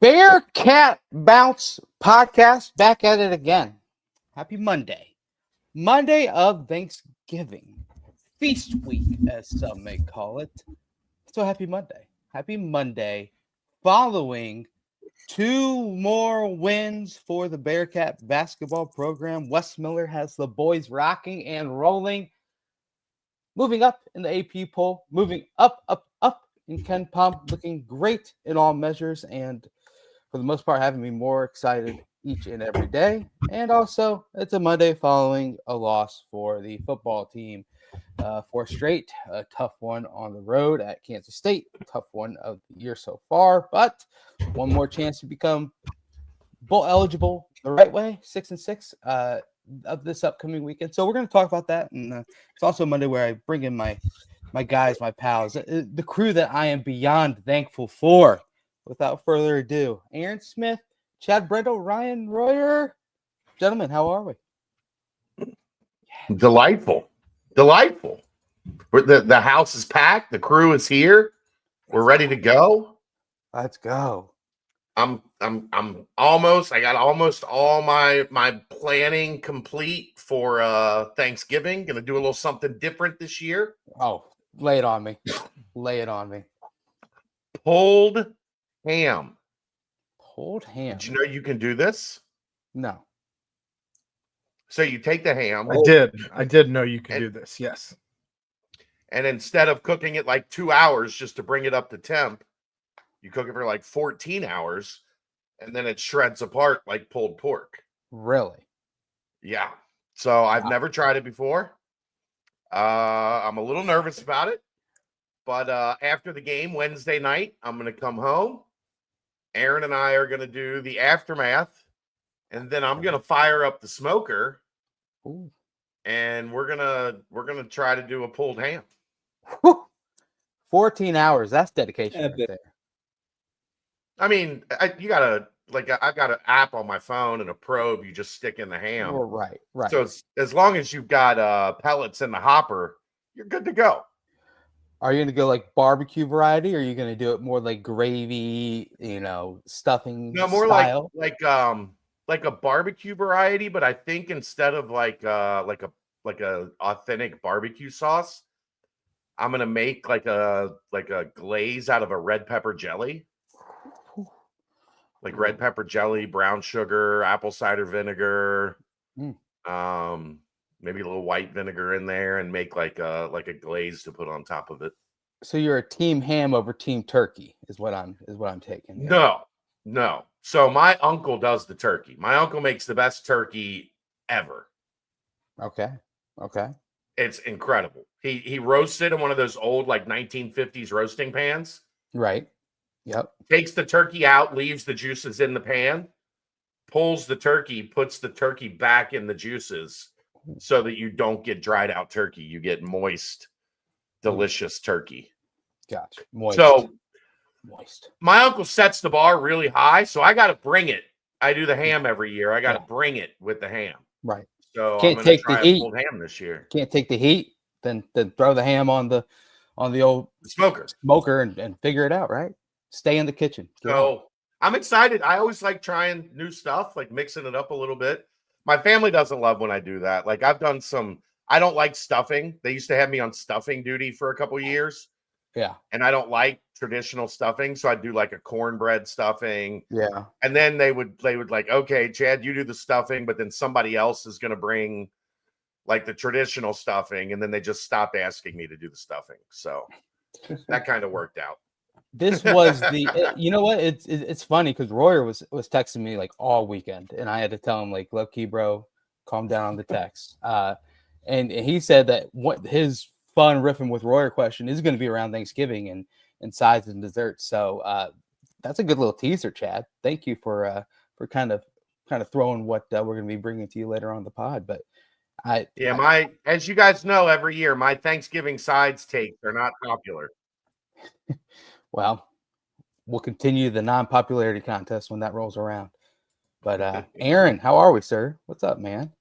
Bearcat Bounce podcast back at it again. Happy Monday. Monday of Thanksgiving. Feast week, as some may call it. So happy Monday. Happy Monday. Following two more wins for the Bearcat basketball program. Wes Miller has the boys rocking and rolling. Moving up in the AP poll. Moving up in Ken Pom. Looking great in all measures. And for the most part, having me more excited each and every day. And also, it's a Monday following a loss for the football team. Four straight, a tough one on the road at Kansas State. Tough one of the year so far, but one more chance to become bowl eligible the right way, 6-6 of this upcoming weekend. So we're going to talk about that. And it's also Monday where I bring in my guys, my pals, the crew that I am beyond thankful for. Without further ado, Aaron Smith, Chad Brendel, Ryan Royer. Gentlemen, how are we? Delightful. The house is packed. The crew is here. We're ready to go. Let's go. I got almost all my planning complete for Thanksgiving. Gonna do a little something different this year. Oh, lay it on me. Pulled ham. Pulled ham. Did you know you can do this? No. So you take the ham. I did know you could do this. Yes. And instead of cooking it like 2 hours just to bring it up to temp, you cook it for like 14 hours and then it shreds apart like pulled pork. Really? Yeah. So I've never tried it before. I'm a little nervous about it. But after the game Wednesday night, I'm going to come home. Aaron and I are going to do the aftermath. And then I'm going to fire up the smoker. Ooh. And we're gonna try to do a pulled ham. Whew. 14 hours. That's dedication right there. I mean, I've got an app on my phone and a probe you just stick in the ham. Right. So as long as you've got pellets in the hopper, you're good to go. Are you going to go like barbecue variety, or are you going to do it more like gravy, stuffing? No, more style? like a barbecue variety, but I think instead of like a authentic barbecue sauce, I'm gonna make like a glaze out of a red pepper jelly. Like red pepper jelly, brown sugar, apple cider vinegar, maybe a little white vinegar in there, and make like a glaze to put on top of it. So you're a team ham over team turkey, is what I'm taking. Here. No. So my uncle does the turkey. My uncle makes the best turkey ever. Okay. It's incredible. He roasts it in one of those old like 1950s roasting pans. Right. Yep. Takes the turkey out, leaves the juices in the pan, pulls the turkey, puts the turkey back in the juices so that you don't get dried out turkey. You get moist, delicious turkey. Gotcha. Moist. My uncle sets the bar really high, so I got to bring it. I do the ham every year. I got to bring it with the ham. Right. So can't I'm take try the heat. Pulled ham this year. Can't take the heat. Then throw the ham on the old smoker and figure it out. Right. Stay in the kitchen. So I'm excited. I always like trying new stuff, like mixing it up a little bit. My family doesn't love when I do that. Like I've done some. I don't like stuffing. They used to have me on stuffing duty for a couple years. Yeah. And I don't like traditional stuffing, so I'd do like a cornbread stuffing. Yeah. And then they would like, okay, Chad, you do the stuffing, but then somebody else is going to bring like the traditional stuffing, and then they just stopped asking me to do the stuffing. So that kind of worked out. This was you know what? It's funny because Royer was texting me like all weekend, and I had to tell him like, low key, bro, calm down on the text. And he said that what his fun riffing with Royer question is going to be around Thanksgiving and sides and desserts. So that's a good little teaser, Chad. Thank you for kind of throwing what we're going to be bringing to you later on the pod. But as you guys know, every year my Thanksgiving sides takes are not popular. Well, we'll continue the non-popularity contest when that rolls around. But Aaron, how are we, sir? What's up, man?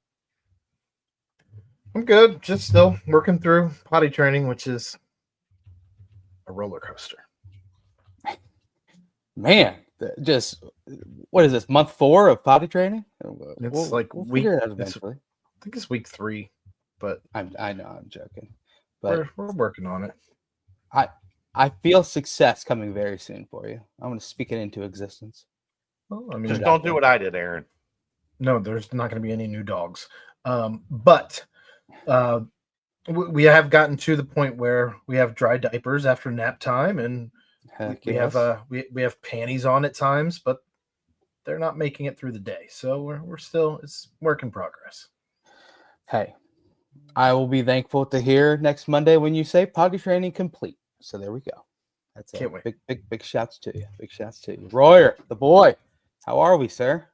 I'm good. Just still working through potty training, which is a roller coaster. Man, just what is this, month 4 of potty training? It's like we'll week. figure it out I eventually. think it's week 3, but I know I'm joking, but we're working on it. I feel success coming very soon for you. I'm going to speak it into existence. Well, I mean, Just don't do what I did, Aaron. no, there's not going to be any new dogs. But we have gotten to the point where we have dry diapers after nap time, and Heck we yes. have we have panties on at times, but they're not making it through the day. So we're still, it's work in progress. Hey, I will be thankful to hear next Monday when you say potty training complete. So there we go. That's Can't a wait. big shouts to you. Big shouts to you. Royer, the boy. How are we, sir?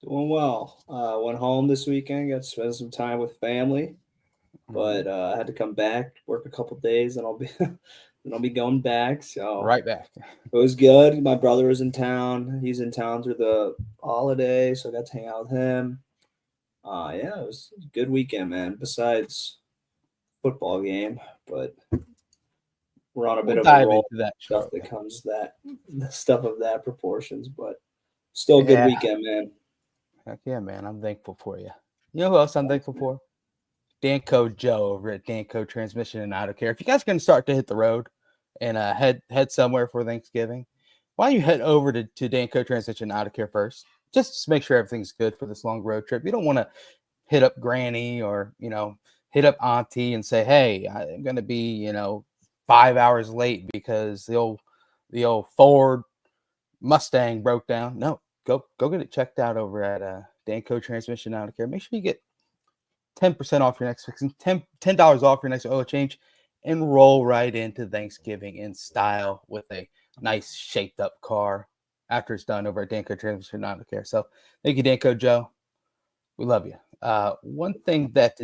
Doing well. Went home this weekend, got to spend some time with family, but I had to come back, work a couple days, and I'll be then I'll be going back. So Right back. it was good. My brother was in town. He's in town through the holiday, so I got to hang out with him. Yeah, it was a good weekend, man. Besides football game, but we're on a bit We'll of a dive roll. into that Stuff shortly. that comes that the stuff of that proportions, but still a good Yeah. weekend, man. Heck yeah, man. I'm thankful for you. You know who else I'm thankful for? Danco Joe over at Danco Transmission and Auto Care. If you guys are going to start to hit the road and head somewhere for Thanksgiving, why don't you head over to Danco Transmission and Auto Care first, just to make sure everything's good for this long road trip. You don't want to hit up Granny or hit up Auntie and say, "Hey, I'm going to be 5 hours late because the old Ford Mustang broke down." No, go get it checked out over at Danco Transmission Auto Care. Make sure you get 10% off your next fixing, $10 off your next oil change, and roll right into Thanksgiving in style with a nice shaped up car after it's done over at Danco Transmission Auto Care. So thank you, Danco Joe. We love you. One thing that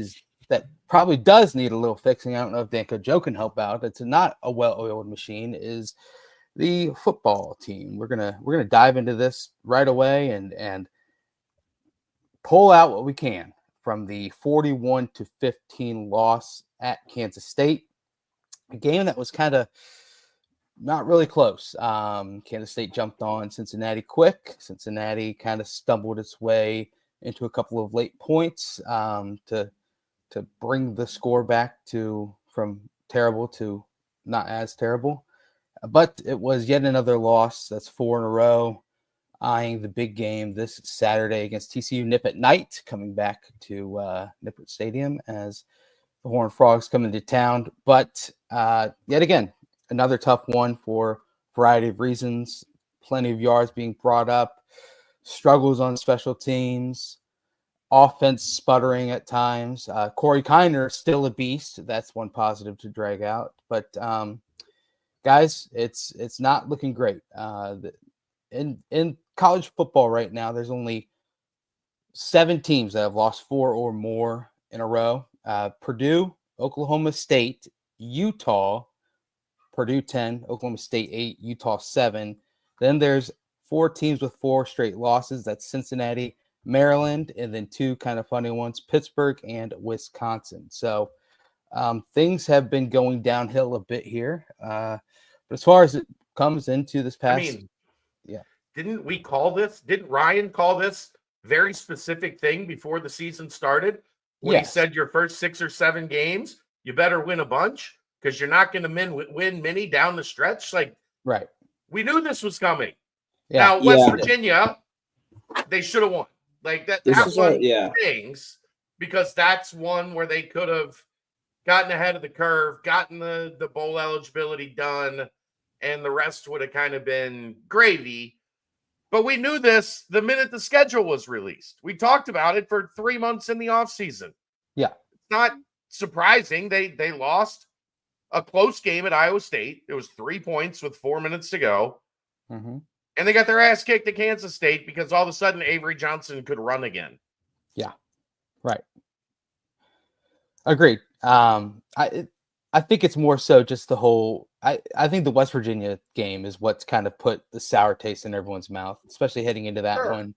probably does need a little fixing, I don't know if Danco Joe can help out, it's not a well-oiled machine, is the football team. We're gonna dive into this right away and pull out what we can from the 41-15 loss at Kansas State, a game that was kind of not really close. Kansas State jumped on Cincinnati quick. Cincinnati kind of stumbled its way into a couple of late points to bring the score back from terrible to not as terrible. But it was yet another loss. That's 4 in a row. Eyeing the big game this Saturday against TCU Nippert Night, coming back to Nippert Stadium as the Horned Frogs come into town. But yet again, another tough one for a variety of reasons. Plenty of yards being brought up, struggles on special teams, offense sputtering at times. Corey Kiner still a beast. That's one positive to drag out. But guys, it's not looking great. In college football right now, there's only 7 teams that have lost 4 or more in a row. Purdue, Oklahoma State, Utah, Purdue 10, Oklahoma State 8, Utah 7. Then there's 4 teams with 4 straight losses. That's Cincinnati, Maryland, and then 2 kind of funny ones, Pittsburgh and Wisconsin. So things have been going downhill a bit here. But as far as it comes into this past Didn't we call this? Didn't Ryan call this very specific thing before the season started? When he said your first 6 or 7 games, you better win a bunch because you're not going to win many down the stretch. Like, right. We knew this was coming. Yeah. Now, West Virginia, they should have won. Like that one things because that's one where they could have gotten ahead of the curve, gotten the bowl eligibility done, and the rest would have kind of been gravy. But we knew this the minute the schedule was released. We talked about it for 3 months in the offseason. Yeah. It's not surprising. They lost a close game at Iowa State. It was 3 points with 4 minutes to go. Mm-hmm. And they got their ass kicked at Kansas State because all of a sudden Avery Johnson could run again. Yeah. Right. Agreed. I think it's more so just the whole I think the West Virginia game is what's kind of put the sour taste in everyone's mouth, especially heading into that one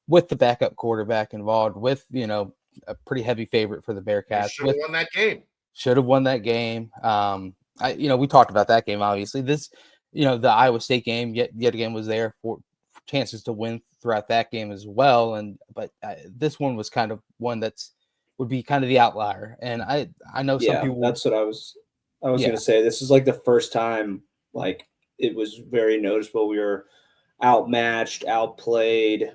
with the backup quarterback involved, with a pretty heavy favorite for the Bearcats. Should have won that game. Should have won that game. We talked about that game. Obviously, this the Iowa State game yet again was there for chances to win throughout that game as well. But this one was kind of one would be kind of the outlier. And I know some people. That's what I was gonna say. This is like the first time like it was very noticeable. We were outmatched, outplayed.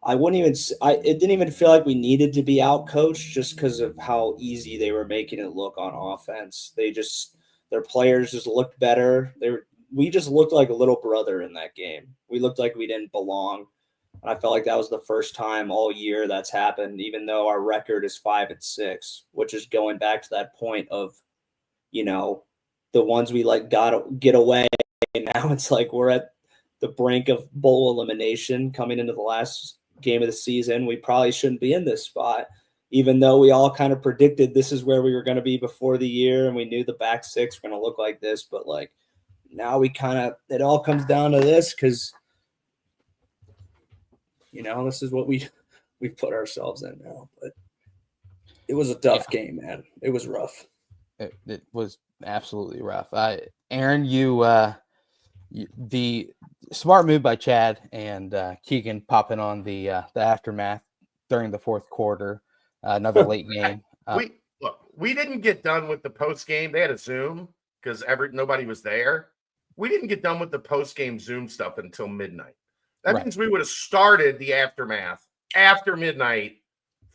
It didn't even feel like we needed to be outcoached just because of how easy they were making it look on offense. Their players just looked better. We just looked like a little brother in that game. We looked like we didn't belong. And I felt like that was the first time all year that's happened, even though our record is 5-6, which is going back to that point of, the ones we like got to get away. And now it's like we're at the brink of bowl elimination coming into the last game of the season. We probably shouldn't be in this spot, even though we all kind of predicted this is where we were going to be before the year. And we knew the back six were going to look like this, but like now it all comes down to this. Cause this is what we put ourselves in now, but it was a tough game, man. It was rough. It was absolutely rough. Aaron, the smart move by Chad and Keegan popping on the aftermath during the fourth quarter, another late game. We didn't get done with the post game. They had a Zoom because nobody was there. We didn't get done with the post game Zoom stuff until midnight. That means we would have started the aftermath after midnight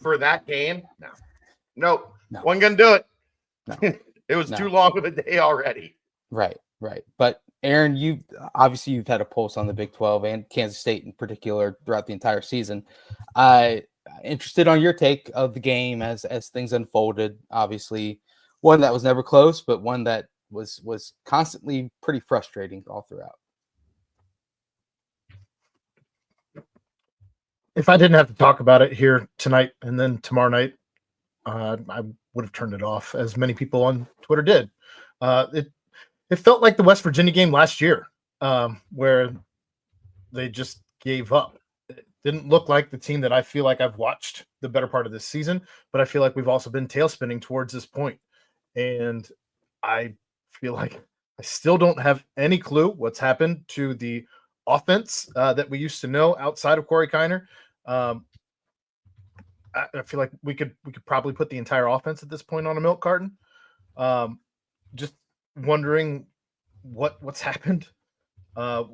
for that game. No. Wasn't gonna do it. No. It was too long of a day already. Right. But Aaron, you've had a pulse on the Big 12 and Kansas State in particular throughout the entire season. Interested on your take of the game as things unfolded. Obviously, one that was never close, but one that was constantly pretty frustrating all throughout. If I didn't have to talk about it here tonight and then tomorrow night, I would have turned it off, as many people on Twitter did. It felt like the West Virginia game last year, where they just gave up. It didn't look like the team that I feel like I've watched the better part of this season, but I feel like we've also been tail spinning towards this point. And I feel like I still don't have any clue what's happened to the offense that we used to know outside of Corey Kiner. I feel like we could probably put the entire offense at this point on a milk carton. Just wondering what's happened. I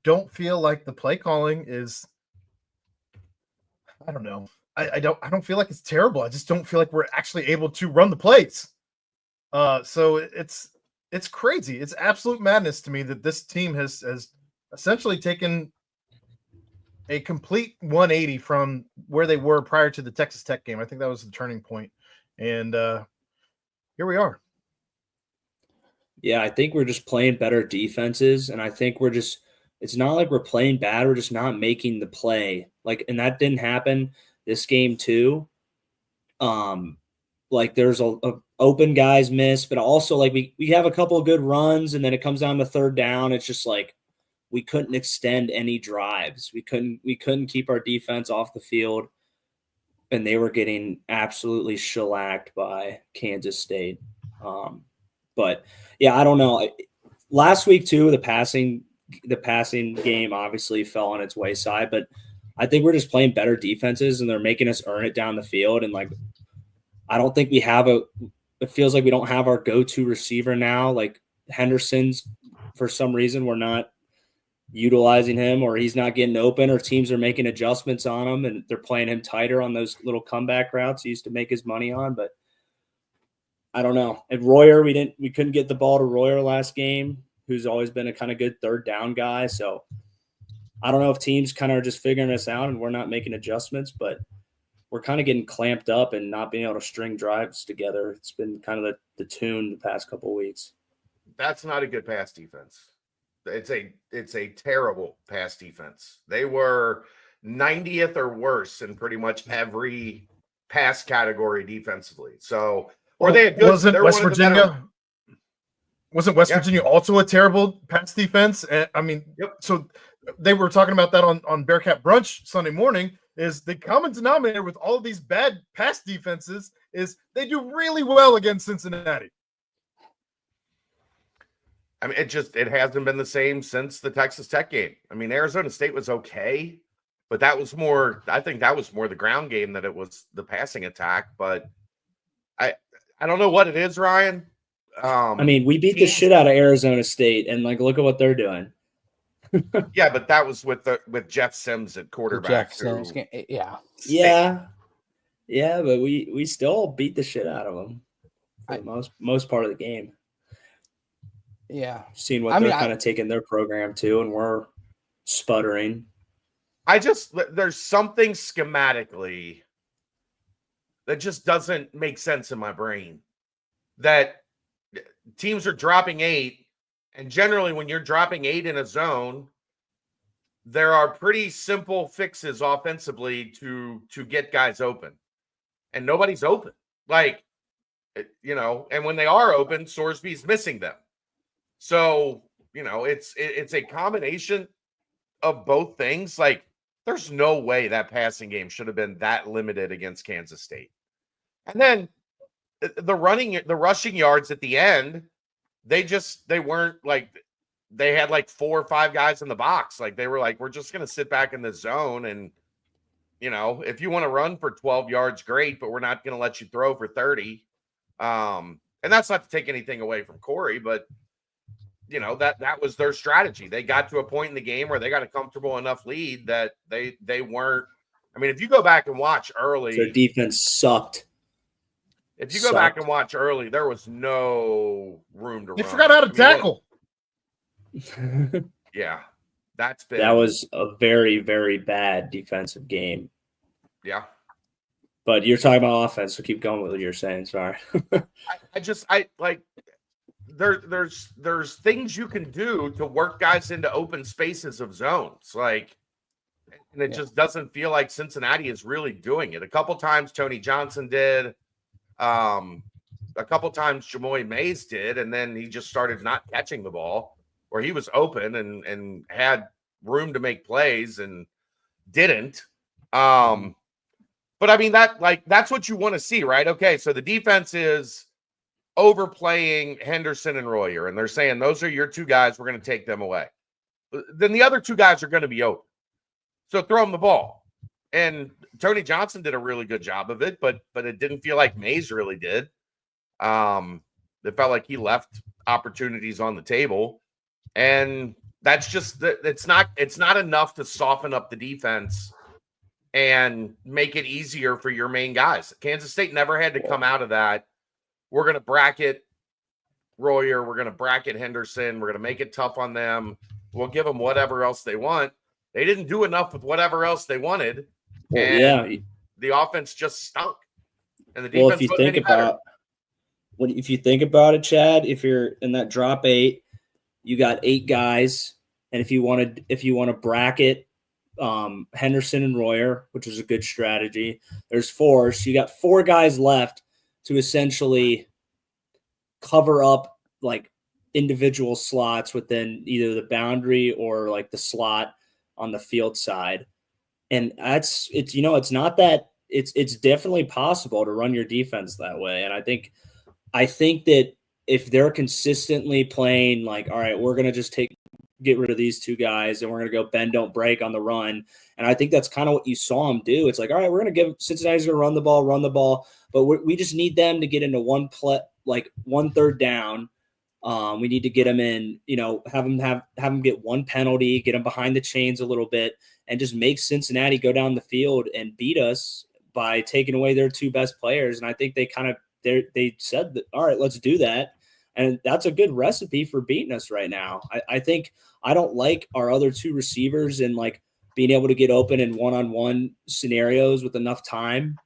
don't feel like the play calling is. I don't know. I don't feel like it's terrible. I just don't feel like we're actually able to run the plays. So it's crazy. It's absolute madness to me that this team has essentially taken a complete 180 from where they were prior to the Texas Tech game. I think that was the turning point. And here we are. Yeah, I think we're just playing better defenses. And I think it's not like we're playing bad. We're just not making the play. And that didn't happen this game too. There's a open guys miss, but also we have a couple of good runs and then it comes down to third down. It's just we couldn't extend any drives. We couldn't keep our defense off the field, and they were getting absolutely shellacked by Kansas State. But yeah, I don't know. Last week too, the passing game obviously fell on its wayside, but I think we're just playing better defenses and they're making us earn it down the field. And I don't think it feels like we don't have our go-to receiver now. Henderson's, for some reason, we're not utilizing him, or he's not getting open, or teams are making adjustments on him and they're playing him tighter on those little comeback routes he used to make his money on. But I don't know. And Royer, we couldn't get the ball to Royer last game, who's always been a kind of good third down guy. So I don't know if teams kind of are just figuring us out and we're not making adjustments, but we're kind of getting clamped up and not being able to string drives together. It's been kind of the tune the past couple of weeks. That's not a good pass defense. It's a terrible pass defense. They were 90th or worse in pretty much every pass category defensively. So, or they had good. Wasn't West Virginia also a terrible pass defense? I mean, So they were talking about that on Bearcat Brunch Sunday morning. Is the common denominator with all of these bad pass defenses is they do really well against Cincinnati. I mean, it hasn't been the same since the Texas Tech game. I mean, Arizona State was okay, but that was more, I think that was more the ground game than it was the passing attack. But I don't know what it is, Ryan. I mean, we beat the shit out of Arizona State, and like, look at what they're doing. Yeah, but that was with Jeff Sims at quarterback. Jeff Sims game, yeah. Yeah, but we still beat the shit out of them for the most part of the game. Yeah, seeing what they're kind of taking their program to, and we're sputtering. There's something schematically that just doesn't make sense in my brain. That teams are dropping 8, and generally when you're dropping 8 in a zone, there are pretty simple fixes offensively to get guys open, and nobody's open. Like, and when they are open, Sorsby's missing them. So, it's a combination of both things. Like, there's no way that passing game should have been that limited against Kansas State. And then the rushing yards at the end, they weren't like, they had like 4 or 5 guys in the box. Like, they were like, we're just going to sit back in the zone. And, if you want to run for 12 yards, great, but we're not going to let you throw for 30. And that's not to take anything away from Corey, but that was their strategy. They got to a point in the game where they got a comfortable enough lead that they weren't. I mean, if you go back and watch early, their defense sucked. If you go back and watch early, there was no room to run. They forgot how to tackle. Yeah, that was a very, very bad defensive game. Yeah, but you're talking about offense, so keep going with what you're saying. Sorry. There's things you can do to work guys into open spaces of zones, like, and it just doesn't feel like Cincinnati is really doing it. A couple times Tony Johnson did, a couple times Jamoy Mays did, and then he just started not catching the ball where he was open and had room to make plays and didn't. But I mean, that's what you want to see, right? Okay, so the defense is overplaying Henderson and Royer, and they're saying those are your 2 guys, we're going to take them away. Then the other 2 guys are going to be open, so throw them the ball. And Tony Johnson did a really good job of it, but it didn't feel like Mays really did. It felt like he left opportunities on the table, and that's just it's not enough to soften up the defense and make it easier for your main guys. Kansas State never had to come out of that. We're going to bracket Royer. We're going to bracket Henderson. We're going to make it tough on them. We'll give them whatever else they want. They didn't do enough with whatever else they wanted. And the offense just stunk. And the defense if you think about it, Chad, if you're in that drop 8, you got 8 guys. And if you want to bracket Henderson and Royer, which is a good strategy, there's 4. So you got 4 guys left to essentially cover up like individual slots within either the boundary or like the slot on the field side. And it's not that it's definitely possible to run your defense that way. And I think that if they're consistently playing like, all right, we're going to just get rid of these 2 guys and we're going to go bend, don't break on the run. And I think that's kind of what you saw them do. It's like, all right, we're going to give Cincinnati's going to run the ball, but we just need them to get into one 3rd down. We need to get them in, have them get 1 penalty, get them behind the chains a little bit, and just make Cincinnati go down the field and beat us by taking away their 2 best players. And I think they said that, all right, let's do that. And that's a good recipe for beating us right now. I think I don't like our other 2 receivers and like being able to get open in one-on-one scenarios with enough time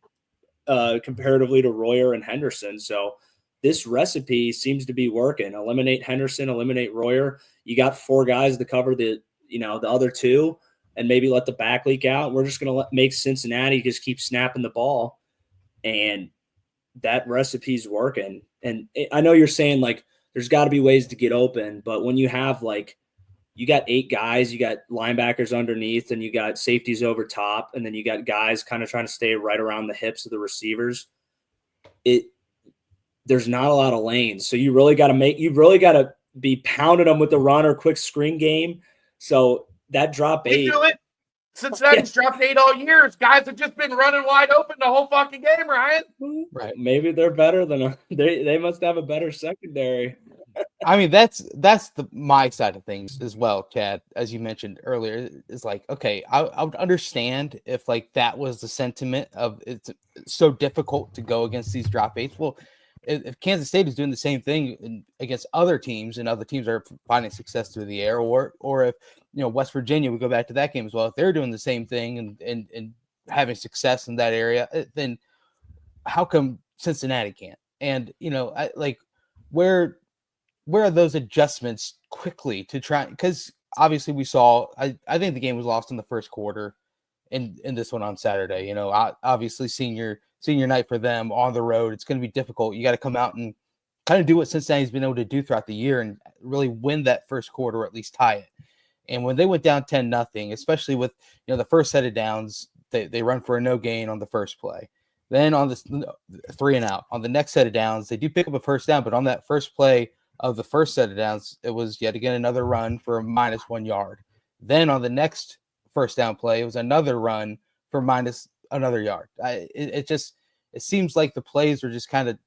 comparatively to Royer and Henderson. So this recipe seems to be working. Eliminate Henderson, eliminate Royer. You got 4 guys to cover the other 2 and maybe let the back leak out. We're just going to make Cincinnati just keep snapping the ball. And that recipe's working. And I know you're saying like there's got to be ways to get open, but when you have like you got 8 guys, you got linebackers underneath, and you got safeties over top, and then you got guys kind of trying to stay right around the hips of the receivers. There's not a lot of lanes, so you really got to be pounding them with the run or quick screen game. So that drop We 8. do it. Cincinnati's dropped 8 all years. Guys have just been running wide open the whole fucking game, Ryan. Right. Maybe they're better than they must have a better secondary. I mean, that's my side of things as well, Chad. As you mentioned earlier, is like, okay, I would understand if like that was the sentiment of it's so difficult to go against these drop 8s. Well, if Kansas State is doing the same thing against other teams and other teams are finding success through the air, or if West Virginia, we go back to that game as well, if they're doing the same thing and having success in that area, then how come Cincinnati can't? And where are those adjustments quickly to try? Because obviously we saw, I think the game was lost in the first quarter in this one on Saturday. Obviously senior night for them on the road. It's going to be difficult. You got to come out and kind of do what Cincinnati's been able to do throughout the year and really win that first quarter or at least tie it. And when they went down 10-0, especially with the first set of downs, they run for a no gain on the first play. Then on this 3 and out on the next set of downs, they do pick up a first down, but on that first play of the first set of downs, it was yet again another run for -1 yard. Then on the next first down play, it was another run for minus another yard. It seems like the plays are just kind of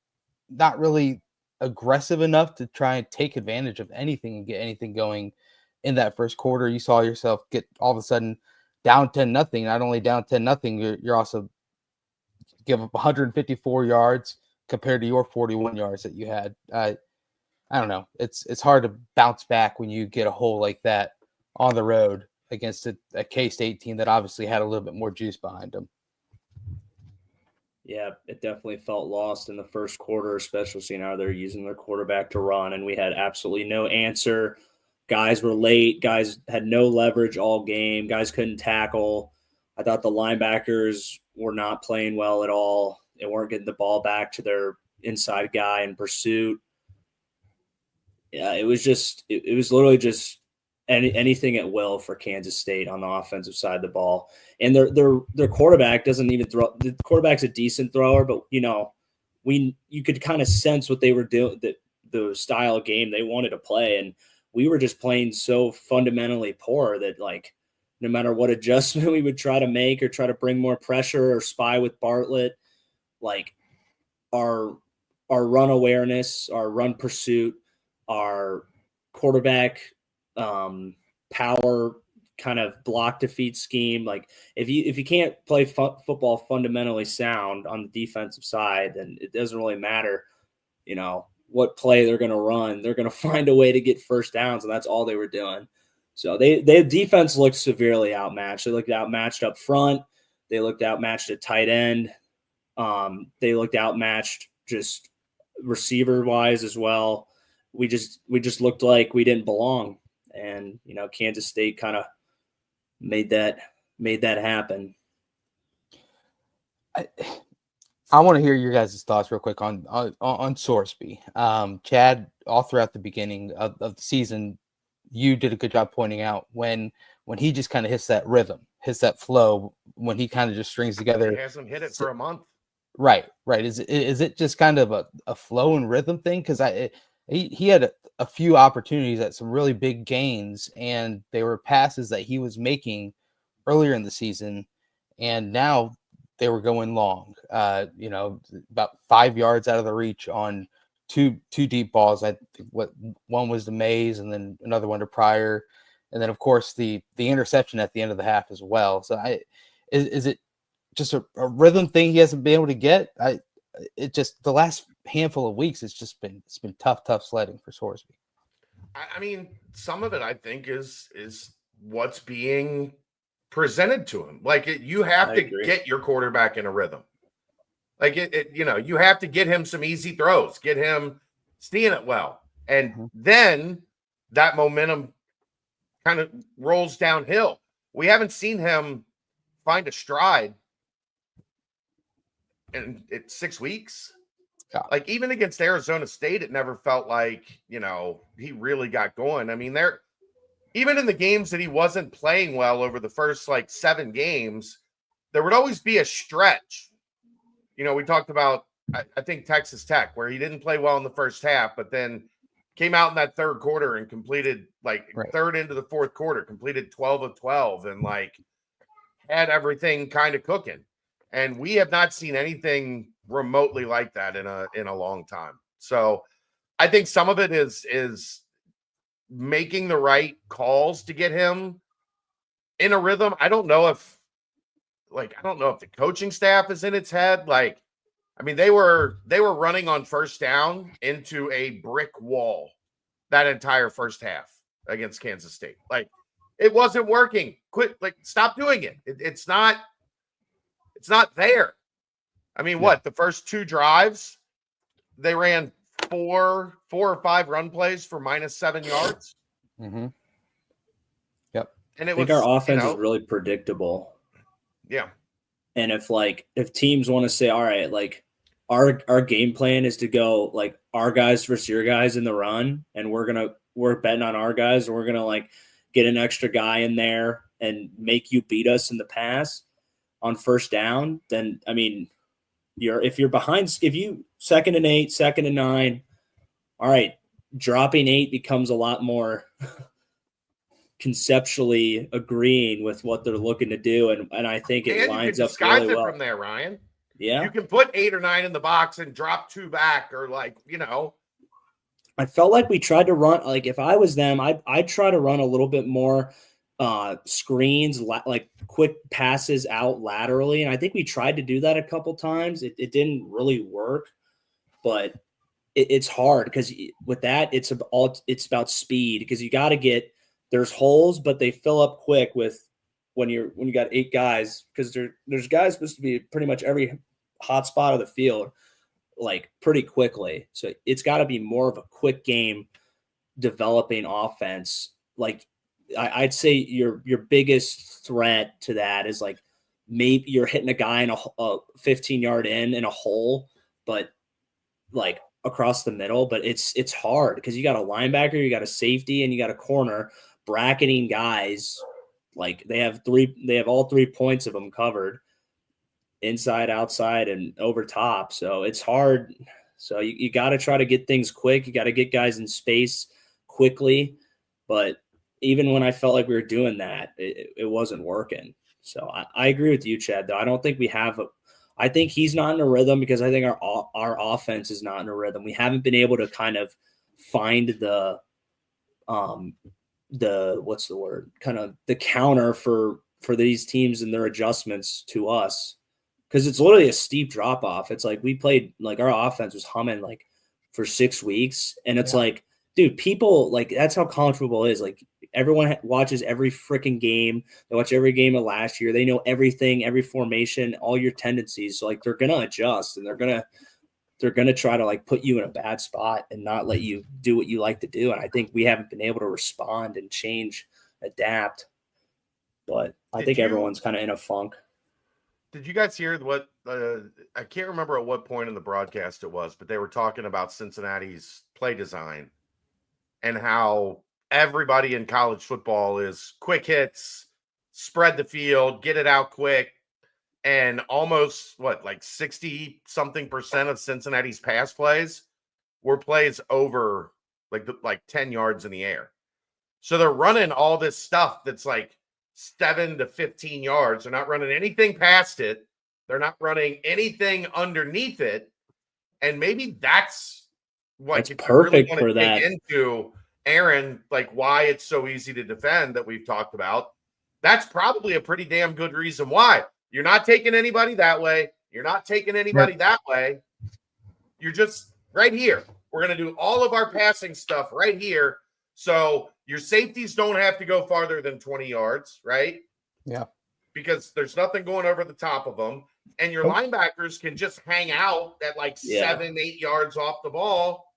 not really aggressive enough to try and take advantage of anything and get anything going in that first quarter. You saw yourself get all of a sudden down 10-0. Not only down 10-0, you're also give up 154 yards compared to your 41 yards that you had. I don't know. It's hard to bounce back when you get a hole like that on the road against a K-State team that obviously had a little bit more juice behind them. Yeah, it definitely felt lost in the first quarter, especially seeing how they're using their quarterback to run, and we had absolutely no answer. Guys were late. Guys had no leverage all game. Guys couldn't tackle. I thought the linebackers were not playing well at all. They weren't getting the ball back to their inside guy in pursuit. Yeah, it was literally just anything at will for Kansas State on the offensive side of the ball. And their quarterback doesn't even throw. The quarterback's a decent thrower, but you could kind of sense what they were doing, the style of game they wanted to play, and we were just playing so fundamentally poor that no matter what adjustment we would try to make or try to bring more pressure or spy with Bartlett, our run awareness, our run pursuit, our quarterback power kind of block defeat scheme. If you can't play football fundamentally sound on the defensive side, then it doesn't really matter, what play they're going to run. They're going to find a way to get first downs, and that's all they were doing. So they defense looked severely outmatched. They looked outmatched up front. They looked outmatched at tight end. They looked outmatched just receiver wise as well. We just looked like we didn't belong, and Kansas State kind of made that happen. I want to hear your guys' thoughts real quick on Sorsby. Chad, all throughout the beginning of the season, you did a good job pointing out when he just kind of hits that rhythm, hits that flow, when he kind of just strings together. He hasn't hit it for a month. Right. Is it just kind of a flow and rhythm thing? Because he had a few opportunities at some really big gains, and they were passes that he was making earlier in the season, and now they were going long. About 5 yards out of the reach on two deep balls. I think one was to Mays, and then another one to Pryor, and then of course the interception at the end of the half as well. So is it just a rhythm thing he hasn't been able to get? It just the last handful of weeks it's been tough sledding for Sorsby. I mean, some of it I think is what's being presented to him. You have to get your quarterback in a rhythm. You have to get him some easy throws, get him seeing it well, and then that momentum kind of rolls downhill. We haven't seen him find a stride in 6 weeks. Yeah. Even against Arizona State, it never felt like, he really got going. I mean, even in the games that he wasn't playing well over the first 7 games, there would always be a stretch. We talked about, I think, Texas Tech, where he didn't play well in the first half, but then came out in that third quarter and completed Right. third into the fourth quarter, completed 12 of 12 and had everything kind of cooking. And we have not seen anything remotely like that in a long time. So I think some of it is making the right calls to get him in a rhythm. I don't know if the coaching staff is in its head. They were running on first down into a brick wall that entire first half against Kansas State. It wasn't working. Quit, stop doing it. It's not there. The first two drives, they ran four or five run plays for -7 yards. Mm-hmm. Yep. And I think our offense is really predictable. Yeah. And if teams want to say, all right, our game plan is to go our guys versus your guys in the run, and we're betting on our guys, and we're gonna get an extra guy in there and make you beat us in the pass on first down, then if you're behind, if you 2nd and 8, 2nd and 9, all right, dropping 8 becomes a lot more conceptually agreeing with what they're looking to do, and I think it lines up really well from there, Ryan. Yeah, you can put 8 or 9 in the box and drop 2 back, or I felt like we tried to run. If I was them, I'd try to run a little bit more screens, quick passes out laterally, and I think we tried to do that a couple times. It didn't really work, but it's hard because with that, it's about speed, because you got to there's holes, but they fill up quick when you got 8 guys, because there's guys supposed to be pretty much every hot spot of the field pretty quickly. So it's got to be more of a quick game developing offense. I'd say your biggest threat to that is maybe you're hitting a guy in a 15-yard in a hole, but across the middle. But it's hard because you got a linebacker, you got a safety, and you got a corner bracketing guys. They have all 3 points of them covered, inside, outside, and over top. So it's hard. So you got to try to get things quick. You got to get guys in space quickly. But even when I felt like we were doing that, it wasn't working. So I agree with you, Chad, though. I don't think we have I think he's not in a rhythm because I think our offense is not in a rhythm. We haven't been able to kind of find the what's the word? Kind of the counter for these teams and their adjustments to us. Because it's literally a steep drop off. It's we played our offense was humming for 6 weeks, and it's dude, people that's how college football is. Everyone watches every freaking game. They watch every game of last year. They know everything, every formation, all your tendencies. So they're gonna adjust, and they're gonna try to put you in a bad spot and not let you do what you like to do. And I think we haven't been able to respond and change, adapt. But I think everyone's kind of in a funk. Did you guys hear what I can't remember at what point in the broadcast it was, but they were talking about Cincinnati's play design and how everybody in college football is quick hits, spread the field, get it out quick, and almost 60-something% of Cincinnati's pass plays were plays over 10 yards in the air. So they're running all this stuff that's 7 to 15 yards. They're not running anything past it. They're not running anything underneath it. And maybe that's perfect really for that. Into Aaron, why it's so easy to defend that we've talked about. That's probably a pretty damn good reason why. You're not taking anybody that way. You're not taking anybody that way. You're just right here. We're going to do all of our passing stuff right here. So your safeties don't have to go farther than 20 yards, right? Yeah. Because there's nothing going over the top of them. And your linebackers can just hang out at 7, 8 yards off the ball.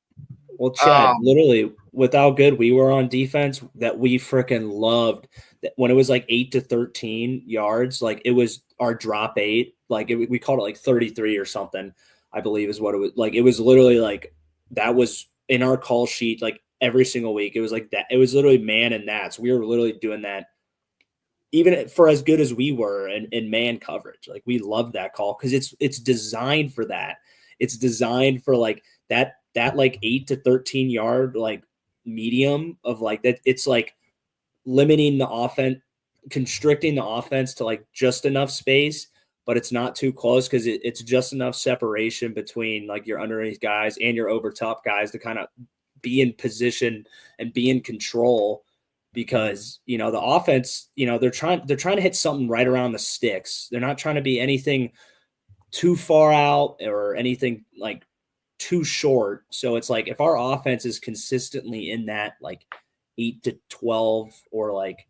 Well, Chad, literally, with how good we were on defense, that we freaking loved. That when it was 8 to 13 yards, it was our drop 8. We called it 33 or something, I believe is what it was. It was literally that was in our call sheet every single week. It was that. It was literally man and that. So we were literally doing that even for as good as we were in man coverage. We loved that call because it's designed for that. It's designed for that 8 to 13 yard medium of like that. It's like limiting the offense, constricting the offense to like just enough space, but it's not too close because it's just enough separation between like your underneath guys and your over top guys to kind of be in position and be in control. Because the offense, they're trying to hit something right around the sticks. They're not trying to be anything too far out or anything like too short. So it's like if our offense is consistently in that like 8 to 12, or like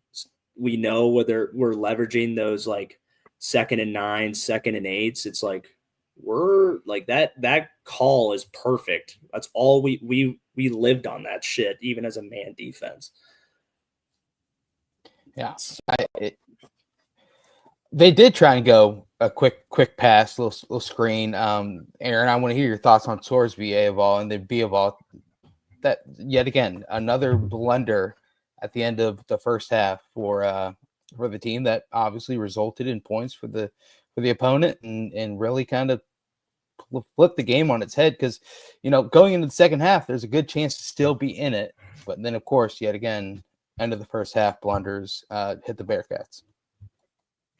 we know whether we're leveraging those like 2nd and 9, 2nd and 8s, it's like we're like that call is perfect. That's all we lived on that shit, even as a man defense. Yeah, they did try and go a quick pass, little screen. Aaron, I want to hear your thoughts on Sorsby, A-Ball, and then B-Ball. That yet again another blunder at the end of the first half for the team that obviously resulted in points for the opponent and really kind of flipped the game on its head, because going into the second half there's a good chance to still be in it, but then of course yet again end of the first half blunders hit the Bearcats.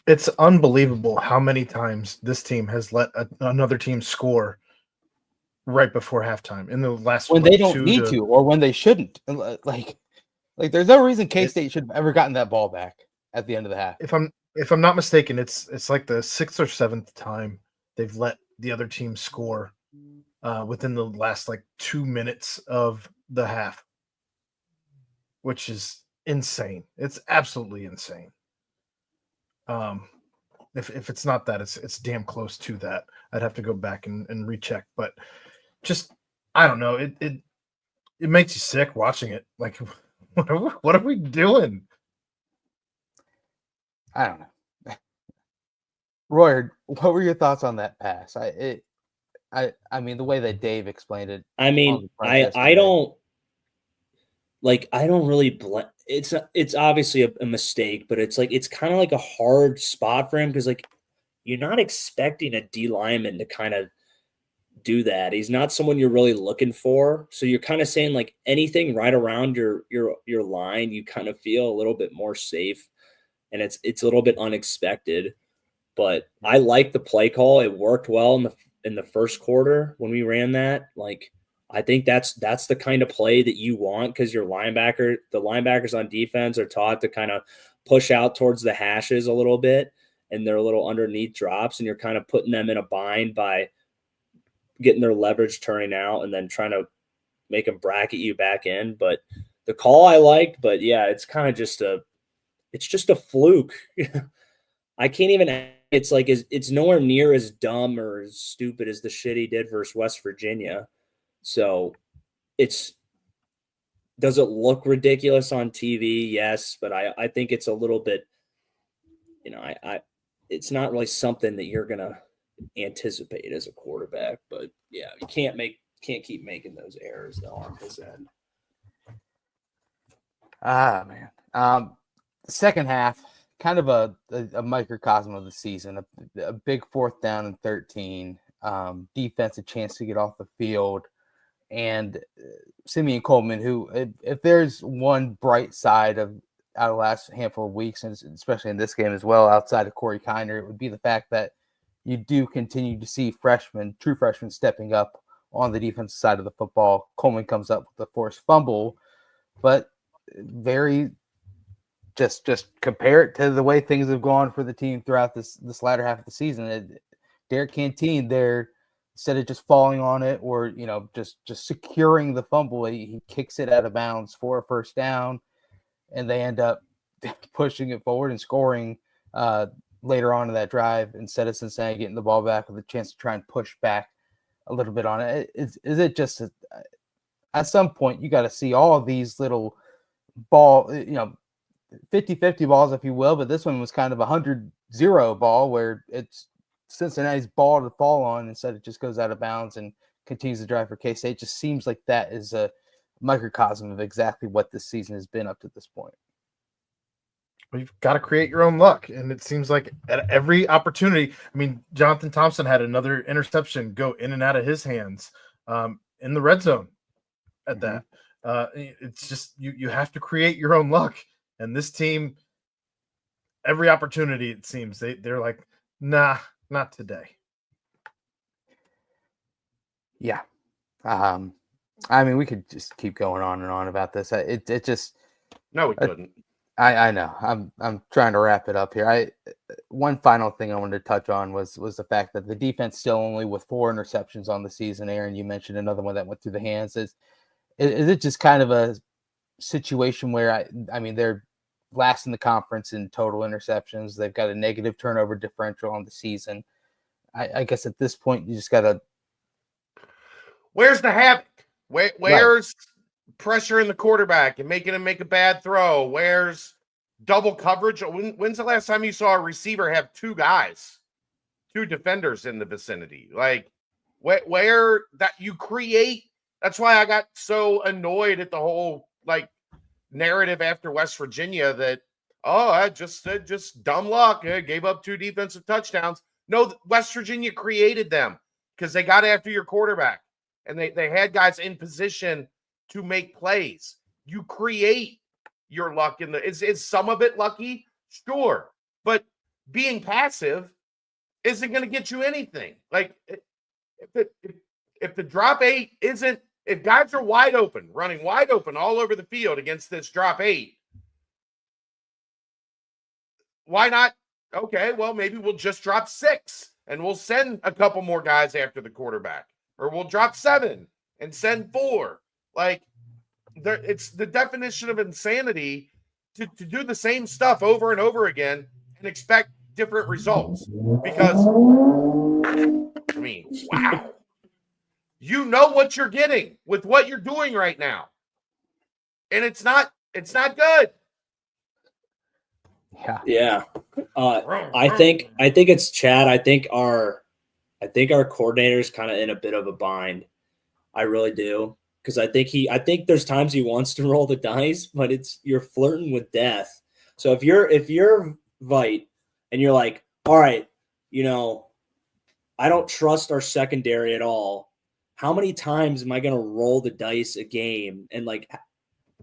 It's unbelievable how many times this team has let another team score right before halftime in the last when they don't need to, or when they shouldn't. Like there's no reason K-State should have ever gotten that ball back at the end of the half. If I'm not mistaken, it's like the 6th or 7th time they've let the other team score within the last like 2 minutes of the half, which is insane. It's absolutely insane. If it's not that, it's damn close to that. I'd have to go back and recheck, but just I don't know. It makes you sick watching it. Like, what are we doing? I don't know. Roy, what were your thoughts on that pass? I mean, the way that Dave explained it. I mean, I don't really it's obviously a mistake, but it's like it's kind of like a hard spot for him because like you're not expecting a D lineman to kind of do that. He's not someone you're really looking for. So you're kind of saying like anything right around your line, you kind of feel a little bit more safe, and it's a little bit unexpected. But I like the play call. It worked well in the first quarter when we ran that. Like I think that's the kind of play that you want, because the linebackers on defense are taught to kind of push out towards the hashes a little bit, and they're a little underneath drops, and you're kind of putting them in a bind by getting their leverage turning out and then trying to make them bracket you back in. But the call I liked, but yeah, it's kind of just a fluke. I can't even. It's like it's nowhere near as dumb or as stupid as the shit he did versus West Virginia. So does it look ridiculous on TV? Yes, but I think it's a little bit, it's not really something that you're gonna anticipate as a quarterback. But yeah, you can't keep making those errors though on his end. Man. Second half, kind of a microcosm of the season. A big 4th down and 13. Defense a chance to get off the field. And Simeon Coleman, who, if there's one bright side out of the last handful of weeks, and especially in this game as well, outside of Corey Kiner, it would be the fact that you do continue to see true freshmen stepping up on the defensive side of the football. Coleman comes up with a forced fumble, but very just compare it to the way things have gone for the team throughout this latter half of the season. Derek Canteen there, instead of just falling on it or just securing the fumble, he kicks it out of bounds for a first down, and they end up pushing it forward and scoring later on in that drive, instead of Cincinnati getting the ball back with a chance to try and push back a little bit on it. Is it just at some point you got to see all of these little 50-50 balls, if you will, but this one was kind of 100-0 ball where it's Cincinnati's ball to fall on, instead it just goes out of bounds and continues to drive for K-State. It just seems like that is a microcosm of exactly what this season has been up to this point. You've got to create your own luck, and it seems like at every opportunity. I mean, Jonathan Thompson had another interception go in and out of his hands in the red zone at that. It's just you have to create your own luck. And this team, every opportunity it seems they're like, nah, not today. Yeah. I mean, we could just keep going on and on about this. It just No, we couldn't. I know. I'm trying to wrap it up here. One final thing I wanted to touch on was the fact that the defense still only with 4 interceptions on the season. Aaron, you mentioned another one that went through the hands. Is it just kind of a situation where I mean they're last in the conference in total interceptions. They've got a negative turnover differential on the season. I guess at this point you just got to. Where's the havoc? Where's pressuring the quarterback and making him make a bad throw? Where's double coverage? When's the last time you saw a receiver have 2 defenders in the vicinity? Like where that you create. That's why I got so annoyed at the whole like narrative after West Virginia that I just dumb luck. Gave up 2 defensive touchdowns. No, West Virginia created them because they got after your quarterback and they had guys in position to make plays. You create your luck in the is some of it lucky? Sure. But being passive isn't going to get you anything. Like if the drop 8 isn't, if guys are wide open, running wide open all over the field against this drop 8, why not? Okay, well, maybe we'll just drop 6 and we'll send a couple more guys after the quarterback, or we'll drop 7 and send 4. Like, it's the definition of insanity to do the same stuff over and over again and expect different results. Because, I mean, wow. You know what you're getting with what you're doing right now. And it's not good. Yeah. I think it's Chad. I think our coordinator's kind of in a bit of a bind. I really do. Because I think there's times he wants to roll the dice, but you're flirting with death. So if you're Vite and you're like, all right, I don't trust our secondary at all. How many times am I going to roll the dice a game? And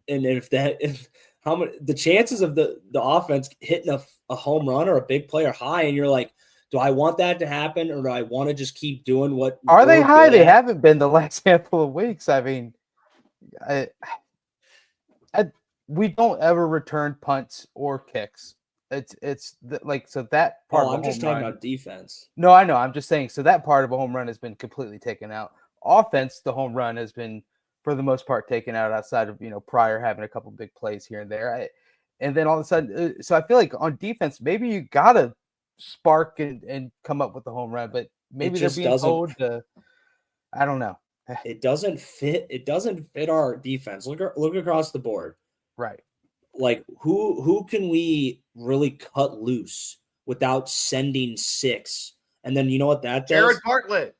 how many the chances of the offense hitting a home run or a big play are high, and you're like, do I want that to happen, or do I want to just keep doing what? Are they high? They haven't been the last handful of weeks. I mean, we don't ever return punts or kicks. It's like, so that part. I'm just talking about defense. No, I know. I'm just saying. So that part of a home run has been completely taken out. Offense, the home run has been, for the most part, taken out outside of, Pryor having a couple big plays here and there. And then all of a sudden, so I feel like on defense, maybe you got to spark and come up with the home run, but maybe they're being told to, I don't know. It doesn't fit. It doesn't fit our defense. Look across the board. Right. Like who can we really cut loose without sending 6? And then you know what that does? Jared Bartlett.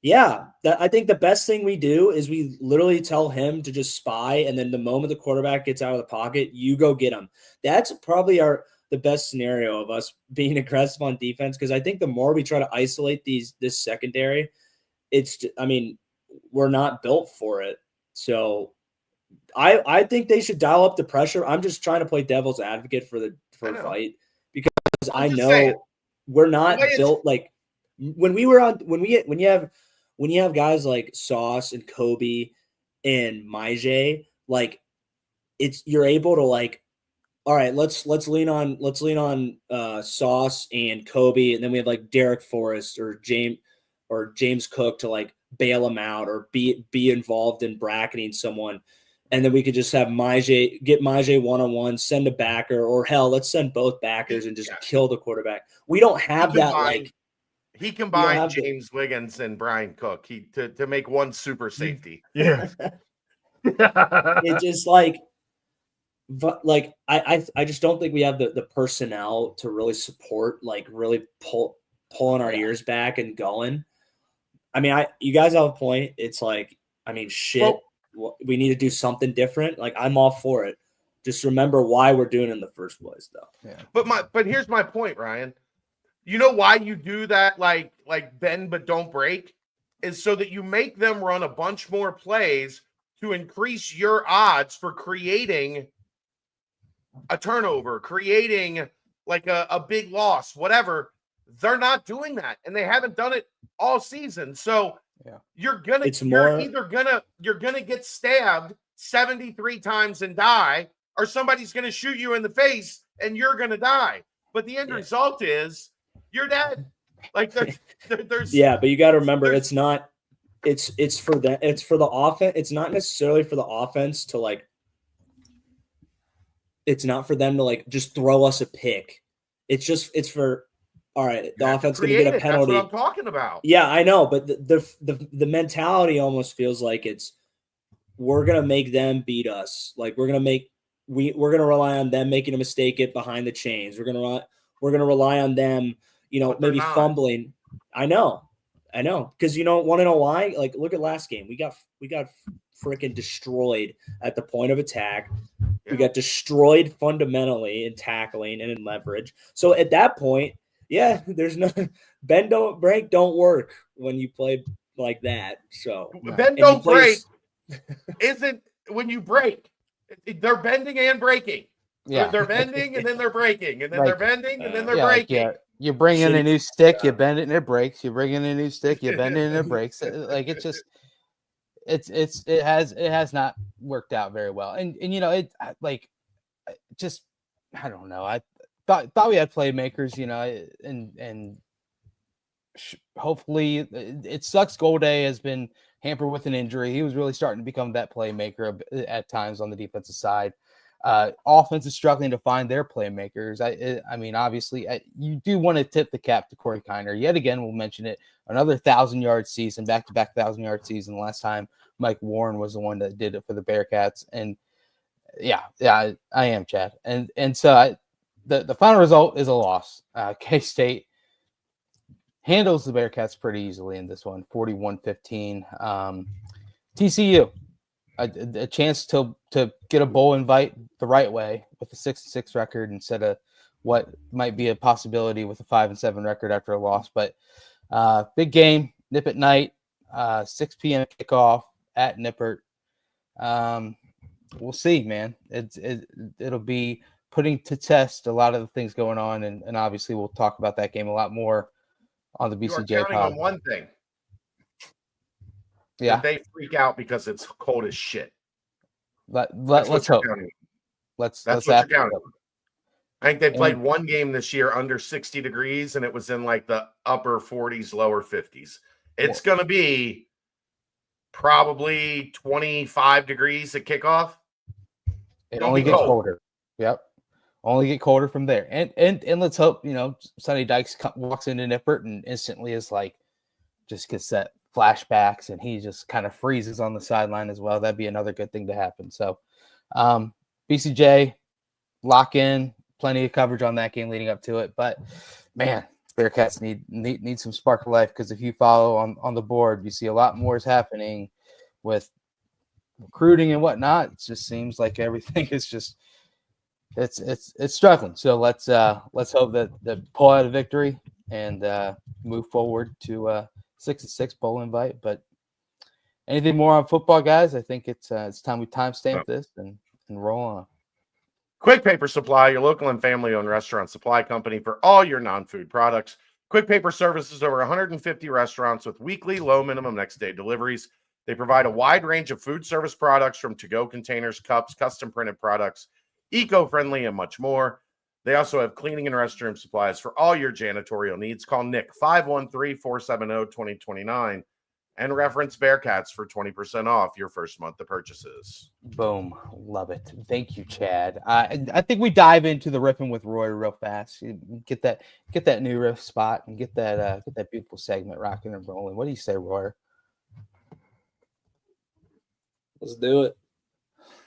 Yeah, I think the best thing we do is we literally tell him to just spy, and then the moment the quarterback gets out of the pocket, you go get him. That's probably the best scenario of us being aggressive on defense, because I think the more we try to isolate this secondary, we're not built for it. So I think they should dial up the pressure. I'm just trying to play devil's advocate for Vite, because I know we're not built like when you have guys like Sauce and Kobe and Maije, like you're able to like, all right, let's lean on Sauce and Kobe, and then we have like Derek Forrest or James Cook to like bail him out or be involved in bracketing someone. And then we could just have get Maije one-on-one, send a backer, or hell, let's send both backers and just kill the quarterback. We don't have that like. He combined James Wiggins and Brian Cook to make one super safety. Yeah. It just like I just don't think we have the personnel to really support, like really pulling our ears back and going. I mean, you guys have a point. It's like, I mean, shit, we need to do something different. Like, I'm all for it. Just remember why we're doing it in the first place, though. Yeah. But here's my point, Ryan. You know why you do that, like bend but don't break, is so that you make them run a bunch more plays to increase your odds for creating a turnover, creating like a big loss, whatever. They're not doing that, and they haven't done it all season. So you're either gonna get stabbed 73 times and die, or somebody's gonna shoot you in the face and you're gonna die. But the end result is you're dead. Like there's but you got to remember, it's not. It's for that. It's for the offense. It's not necessarily for the offense to like. It's not for them to like just throw us a pick. It's for. All right, the offense going to get a penalty. That's what I'm talking about. Yeah, I know, but the mentality almost feels like we're going to make them beat us. Like we're going to rely on them making a mistake it behind the chains. We're going to rely on them, maybe fumbling. I know. Because want to know why? Like look at last game. We got freaking destroyed at the point of attack. Yeah. We got destroyed fundamentally in tackling and in leverage. So at that point, there's no bend don't break don't work when you play like that. So bend don't break isn't when you break. They're bending and breaking. Yeah, they're bending and then they're breaking, and then they're bending and then they're breaking. You bring in a new stick, you bend it and it breaks. You bring in a new stick, you bend it and it breaks. Like it's just, it has not worked out very well. And it like just I don't know. I thought we had playmakers, and hopefully it sucks. Golday has been hampered with an injury. He was really starting to become that playmaker at times on the defensive side. Offense is struggling to find their playmakers. I mean, obviously, you do want to tip the cap to Corey Kiner. Yet again, we'll mention it. Another 1,000-yard season, back-to-back 1,000-yard season. The last time Mike Warren was the one that did it for the Bearcats. And I am, Chad. And so the final result is a loss. K-State handles the Bearcats pretty easily in this one, 41-15. TCU. A chance to get a bowl invite the right way with a 6-6 record instead of what might be a possibility with a 5-7 record after a loss. But big game, Nip at night, 6 p.m. kickoff at Nippert. We'll see, man. It'll be putting to test a lot of the things going on, and obviously we'll talk about that game a lot more on the BCJ. You are counting on one thing. Yeah, they freak out because it's cold as shit. Let's hope. That's what you're counting. I think they played one game this year under 60 degrees, and it was in like the upper 40s, lower 50s. It's going to be probably 25 degrees at kickoff. It only gets colder. Yep. Only get colder from there. And let's hope, Sonny Dykes walks into Nippert and instantly is like, just gets that flashbacks and he just kind of freezes on the sideline as well. That'd be another good thing to happen. So BCJ, lock in, plenty of coverage on that game leading up to it. But man, Bearcats need some spark of life, because if you follow on the board, you see a lot more is happening with recruiting and whatnot. It just seems like everything is just it's struggling. So let's hope that pull out a victory and move forward to 6-6 bowl invite. But anything more on football, guys? I think it's time we timestamp this and roll on. Quick Paper Supply, your local and family-owned restaurant supply company for all your non-food products. Quick Paper services over 150 restaurants with weekly low minimum next day deliveries. They provide a wide range of food service products, from to-go containers, cups, custom printed products, eco-friendly, and much more. They also have cleaning and restroom supplies for all your janitorial needs. Call Nick 513-470-2029 and reference Bearcats for 20% off your first month of purchases. Boom. Love it. Thank you, Chad. I think we dive into the riffing with Roy real fast. Get that new riff spot and get that beautiful segment rocking and rolling. What do you say, Roy? Let's do it.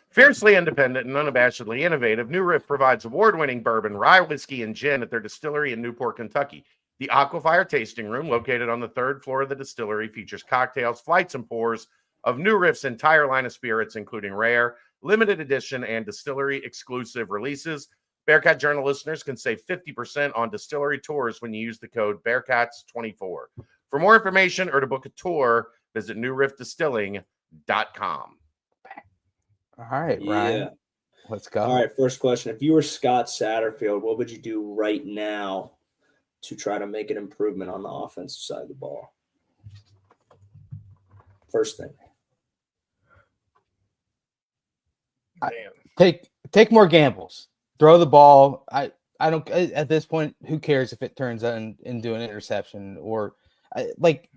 Fiercely independent and unabashedly innovative, New Riff provides award-winning bourbon, rye whiskey, and gin at their distillery in Newport, Kentucky. The Aquafire Tasting Room, located on the 3rd floor of the distillery, features cocktails, flights, and pours of New Riff's entire line of spirits, including rare, limited edition, and distillery-exclusive releases. Bearcat Journal listeners can save 50% on distillery tours when you use the code Bearcats24. For more information or to book a tour, visit newriffdistilling.com. All right, Yeah. Ryan. Let's go. All right, first question. If you were Scott Satterfield, what would you do right now to try to make an improvement on the offensive side of the ball? First thing. Man. Take more gambles. Throw the ball. I don't at this point. Who cares if it turns out into an interception or like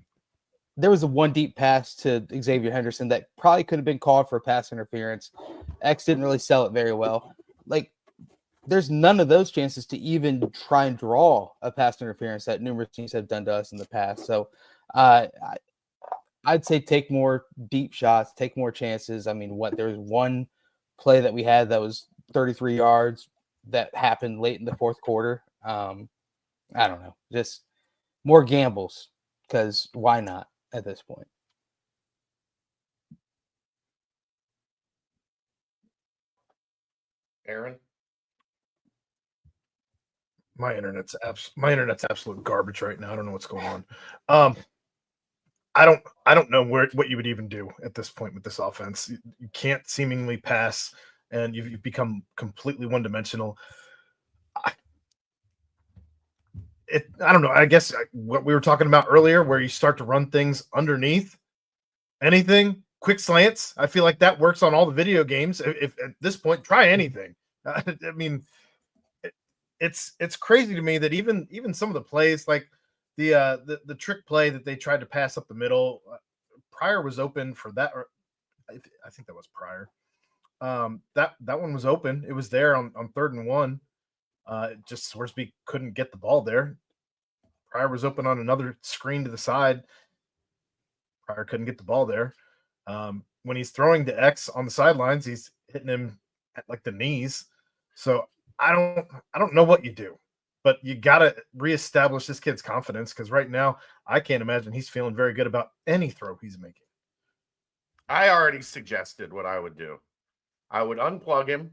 there was a one deep pass to Xavier Henderson that probably could have been called for pass interference. X didn't really sell it very well. Like there's none of those chances to even try and draw a pass interference that numerous teams have done to us in the past. So I'd say take more deep shots, take more chances. I mean, there was one play that we had that was 33 yards that happened late in the fourth quarter. I don't know, just more gambles because why not at this point? Aaron? My internet's absolute garbage right now. I don't know what's going on. I don't know what you would even do at this point with this offense. You can't seemingly pass, and you've become completely one-dimensional. I don't know. I guess what we were talking about earlier, where you start to run things underneath anything, quick slants. I feel like that works on all the video games. If at this point, try anything. I mean, it's crazy to me that even some of the plays like the trick play that they tried to pass up the middle, Pryor was open for that, or I think that was Pryor. That one was open. It was there on 3rd and 1. Just Swearsby couldn't get the ball there. Pryor was open on another screen to the side. Pryor couldn't get the ball there. When he's throwing to X on the sidelines, he's hitting him at like the knees. So I don't know what you do, but you got to reestablish this kid's confidence because right now I can't imagine he's feeling very good about any throw he's making. I already suggested what I would do. I would unplug him,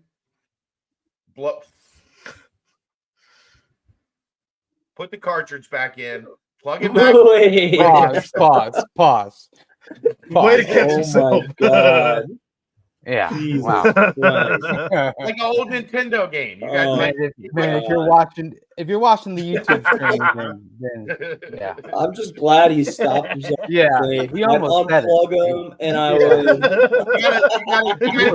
put the cartridge back in, plug it back. Wait. Pause. Way to catch Oh yourself. my god. Yeah. Jesus Wow. Christ. Like an old Nintendo game. You guys Oh, make Man, if you're watching the YouTube stream, then yeah. I'm just glad he stopped himself. Yeah, I'd he almost said unplug it. him, and I would. you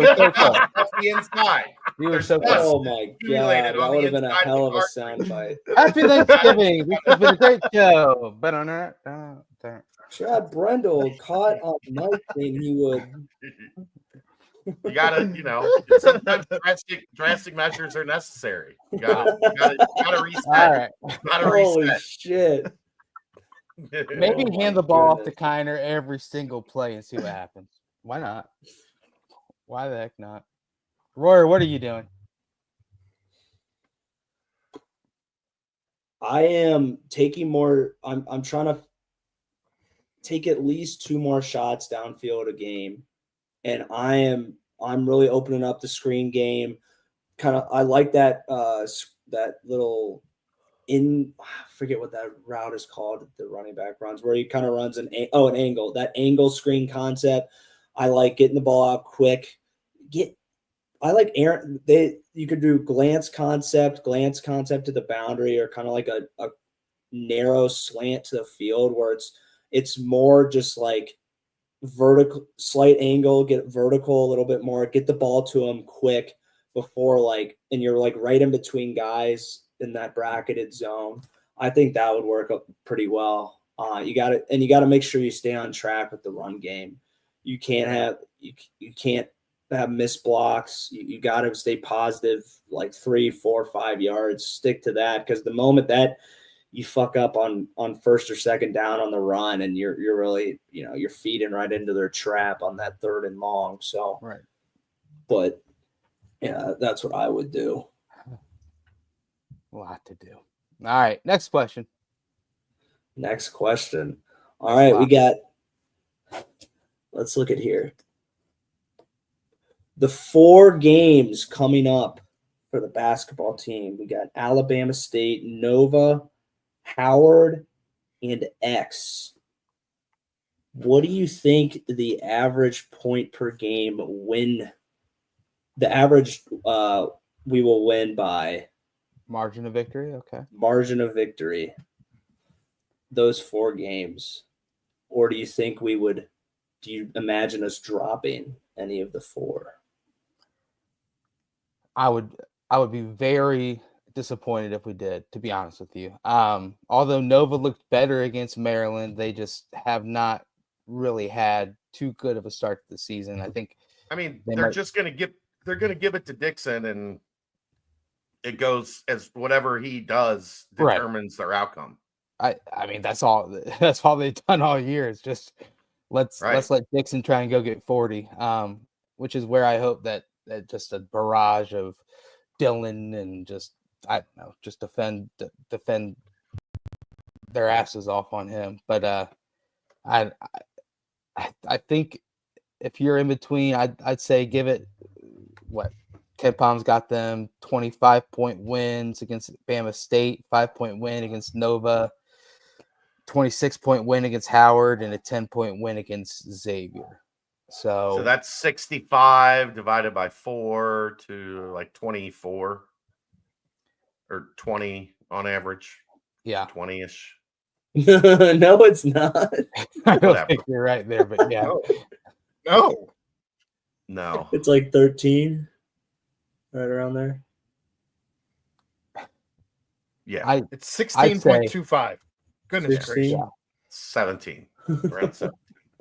gotta off the inside. You were so close. Oh my god, Accumulated that on would the have been a inside of hell the of a cartridge. soundbite. Happy Thanksgiving. This has been a great show. But on that, Chad Brendel caught on mic saying he would. You gotta, sometimes drastic measures are necessary. You gotta reset. all right. Gotta Holy reset. shit! Maybe Oh my hand the ball off to goodness. Kiner every single play and see what happens. Why not? Why the heck not? Royer, what are you doing? I am taking more. I'm trying to take at least 2 more shots downfield a game, and I'm really opening up the screen game. I like that that little I forget what that route is called. The running back runs where he kind of runs an angle. That angle screen concept. I like getting the ball out quick. I like Aaron. You could do glance concept to the boundary, or kind of like a narrow slant to the field where it's more just like vertical, slight angle, get vertical a little bit more, get the ball to him quick before and you're like right in between guys in that bracketed zone. I think that would work up pretty well. You got to make sure you stay on track with the run game. You can't have missed blocks. You got to stay positive, like 3, 4, 5 yards. Stick to that, because the moment that you fuck up on 1st or 2nd down on the run, and you're really, you're feeding right into their trap on that 3rd and long. So, right. But yeah, that's what I would do. A lot to do. All right, next question. All right, we got. Let's look at here. The 4 games coming up for the basketball team. We got Alabama State, Nova, Howard, and X. What do you think the average point per game win The average we will win by Margin of victory. Okay. margin of victory. Those 4 games, or do you think we would? Do you imagine us dropping any of the 4? I would be very disappointed if we did, to be honest with you. Although Nova looked better against Maryland, they just have not really had too good of a start to the season. I think. I mean, They they're might- just going to give it to Dixon, and it goes as whatever he does Right. determines their outcome. I mean, that's all they've done all year. It's just let's let Dixon try and go get 40. Which is where I hope that just a barrage of Dylan and just I don't know, just defend their asses off on him. But I think if you're in between, I'd say give it what Ken Palm's got them 25-point wins against Bama State, 5-point win against Nova, 26-point win against Howard, and a 10-point win against Xavier. So that's 65 divided by 4 to like 24 or 20 on average. Yeah. 20-ish. No, it's not. I don't think you're right there, but yeah. No. It's like 13, right around there. Yeah. It's 16.25. Goodness 16? gracious. Yeah. 17. Around 17.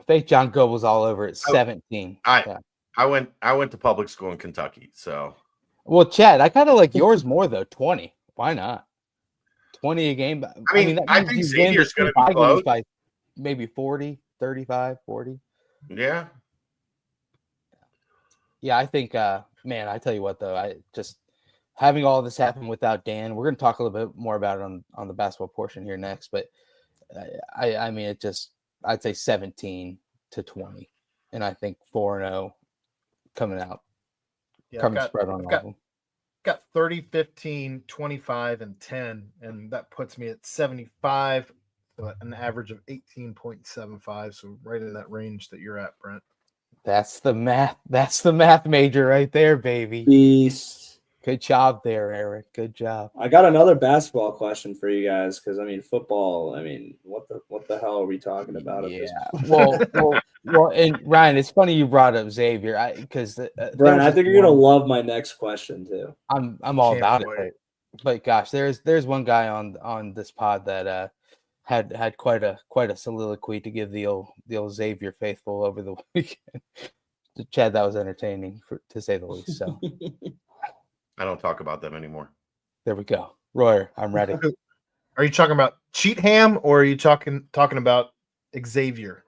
Fake John Goebel's all over it. 17. I went to public school in Kentucky, so. Well, Chad, I kind of like yours more though. 20. Why not? 20 a game. I mean, I think Xavier's going to be close by maybe 40, 35, 40. Yeah. Yeah, I think. Man, I tell you what though, I just having all this happen without Dan. We're going to talk a little bit more about it on the basketball portion here next, but I mean, it just. I'd say 17 to 20, and I think 4-0 coming out. Yeah, coming spread on all of them. Got 30, 15, 25, and 10, and that puts me at 75, an average of 18.75. So right in that range that you're at, Brent. That's the math. That's the math major right there, baby. Beast. Good job there, Eric. Good job. I got another basketball question for you guys because I mean football. I mean, what the hell are we talking about? Yeah. Well, and Ryan, it's funny you brought up Xavier because Brian, I think you're gonna love my next question too. I'm all Can't about wait. it, but gosh, there's one guy on this pod that had quite a soliloquy to give the old Xavier faithful over the weekend. Chad, that was entertaining to say the least. So. I don't talk about them anymore. There we go. Royer, I'm ready. Are you talking about Cheatham or are you talking about Xavier?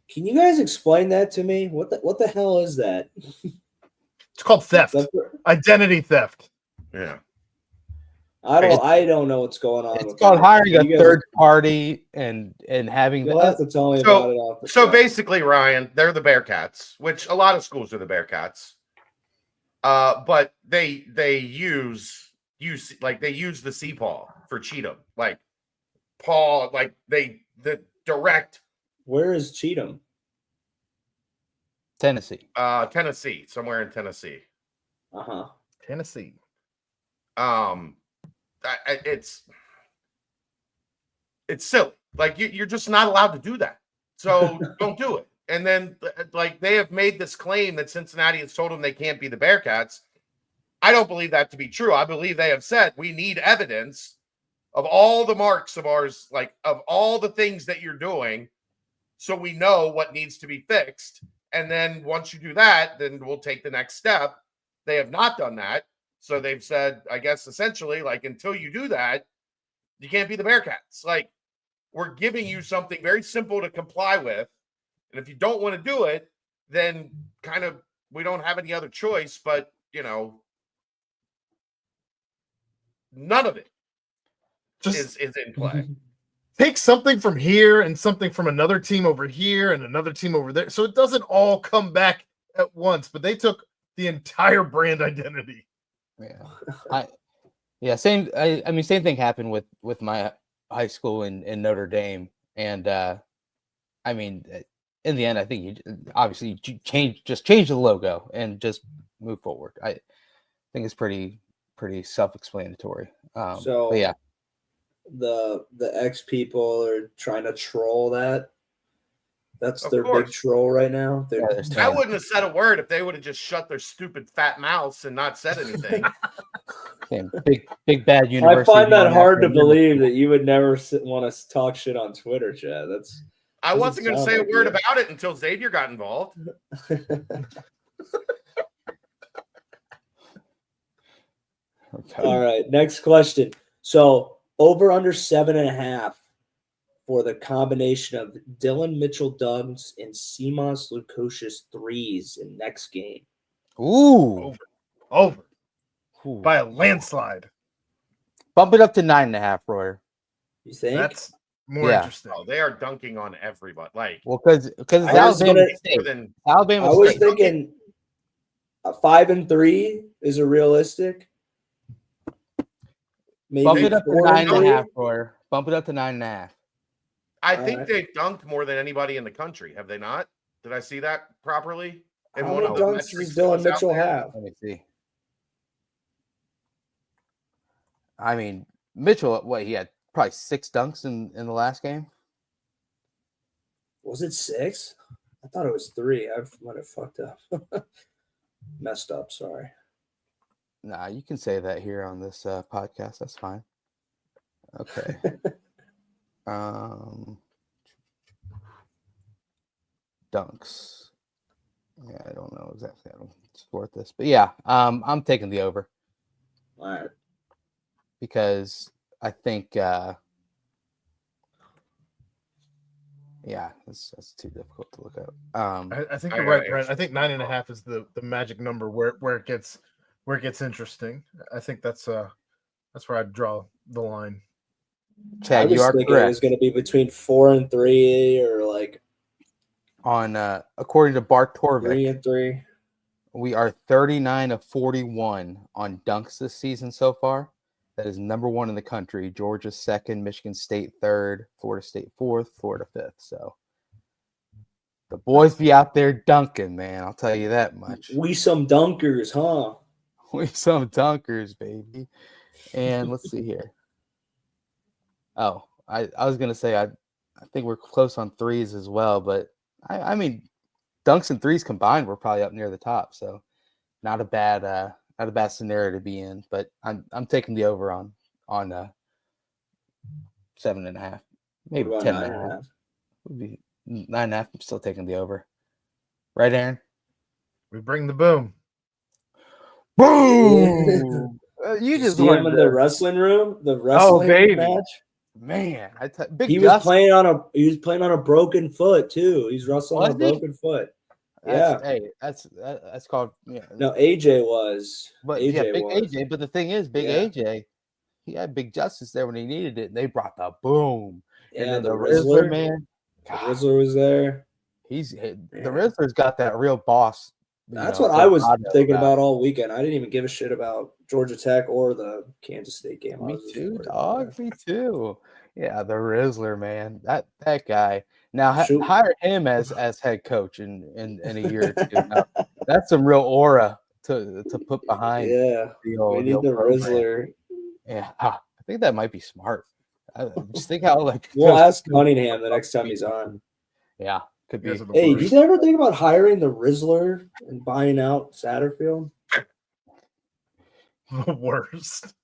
Can you guys explain that to me? What the hell is that? It's called theft. Identity theft. Yeah. I don't know what's going on. It's called hiring a third party and having. You'll have to tell me about it off the So top. basically, Ryan, they're the Bearcats, which a lot of schools are the Bearcats. But they use the CPAW for Cheatham, like Paul, like the direct. Where is Cheatham? Tennessee. Tennessee, somewhere in Tennessee. Tennessee. It's silly. Like you're just not allowed to do that. So don't do it. And then, like, they have made this claim that Cincinnati has told them they can't be the Bearcats. I don't believe that to be true. I believe they have said we need evidence of all the marks of ours, like of all the things that you're doing, so we know what needs to be fixed. And then once you do that, then we'll take the next step. They have not done that. So they've said, I guess, essentially, like, until you do that, you can't be the Bearcats. Like, we're giving you something very simple to comply with. And if you don't want to do it, then kind of we don't have any other choice. But, none of it is in play. Take something from here and something from another team over here and another team over there. So it doesn't all come back at once, but they took the entire brand identity. Yeah. Same. I mean, same thing happened with my high school in Notre Dame. And in the end, I think you obviously change the logo and just move forward. I think it's pretty self-explanatory. So but yeah, the X people are trying to troll that. That's Of their course. big troll right now. yeah, they're I saying- wouldn't have said a word if they would have just shut their stupid fat mouths and not said anything. saying big bad university. I find that going hard after to liberal believe people. that you would never want to talk shit on Twitter, Chad. I Doesn't wasn't going to sound say like a word you. about it until Xavier got involved. Okay. All right, next question. So over under 7.5 for the combination of Dylan Mitchell dunks and Simas Lukosius threes in next game. Ooh. Over Ooh. by a landslide. Bump it up to 9.5, Royer. You think? That's more Yeah. interesting. Oh, they are dunking on everybody. Like, Well, because it's I was Alabama gonna- State. more than Alabama I was State. thinking 5 and 3 is a realistic. Maybe Bump it up to 4 and 9.5, 3. Royer. Bump it up to 9.5. I All think right. they've dunked more than anybody in the country. Have they not? Did I see that properly? In How one many of the dunks metrics does that Dylan was out Mitchell there? have? Let me see. I mean, Mitchell, what, he had probably 6 dunks in the last game? Was it 6? I thought it was 3. I might have fucked up. Messed up, sorry. Nah, you can say that here on this podcast. That's fine. Okay. Dunks. Yeah, I don't know exactly how to support this, but yeah, I'm taking the over All right. because I think, yeah, that's too difficult to look up. I think I you're gotta right, Brent. answer. I think 9.5 is the magic number where it gets interesting. I think that's where I'd draw the line. I Chad, was you are thinking it was correct. going to be between 4 and 3 or like On according to Bart 3 Torvik, and 3. we are 39 of 41 on dunks this season so far. That is number 1 in the country. Georgia 2nd, Michigan State 3rd, Florida State 4th, Florida 5th. So the boys be out there dunking, man. I'll tell you that much. We some dunkers, huh? We some dunkers, baby. And let's see here. Oh, I was gonna say I think we're close on threes as well, but I mean dunks and threes combined, we're probably up near the top. So not a bad scenario to be in. But I'm taking the over on 7.5, maybe What about 10.5. 9.5? Would be 9.5. I'm still taking the over. Right, Aaron? We bring the boom. Boom! You just see him wanted in to- the wrestling room, the wrestling baby. match. man. Big He was Justin. playing on a broken foot too. He's wrestling on a Was he? broken foot. That's, Yeah. hey, that's called No, AJ was. But AJ yeah, big was. AJ. But the thing is, big Yeah. AJ, he had Big Justice there when he needed it. And they brought the boom. And Yeah, then the the Rizzler, Rizzler. man. The God, Rizzler was there. the Man. Rizzler's got that real boss. That's what I was bravado thinking about all weekend. I didn't even give a shit about Georgia Tech or the Kansas State game. I Me was just too, worried about dog. that. Me too. Yeah, the Rizzler, man. That guy. Now Shoot. hire him as head coach in a year or two. Now, that's some real aura to put behind Yeah, the we old, need the program. Rizzler. Yeah, I think that might be smart. Just think how like We'll those- ask Cunningham the next time he's on. Yeah, could You be. guys are the Hey, worst. did you ever think about hiring the Rizzler and buying out Satterfield? The worst.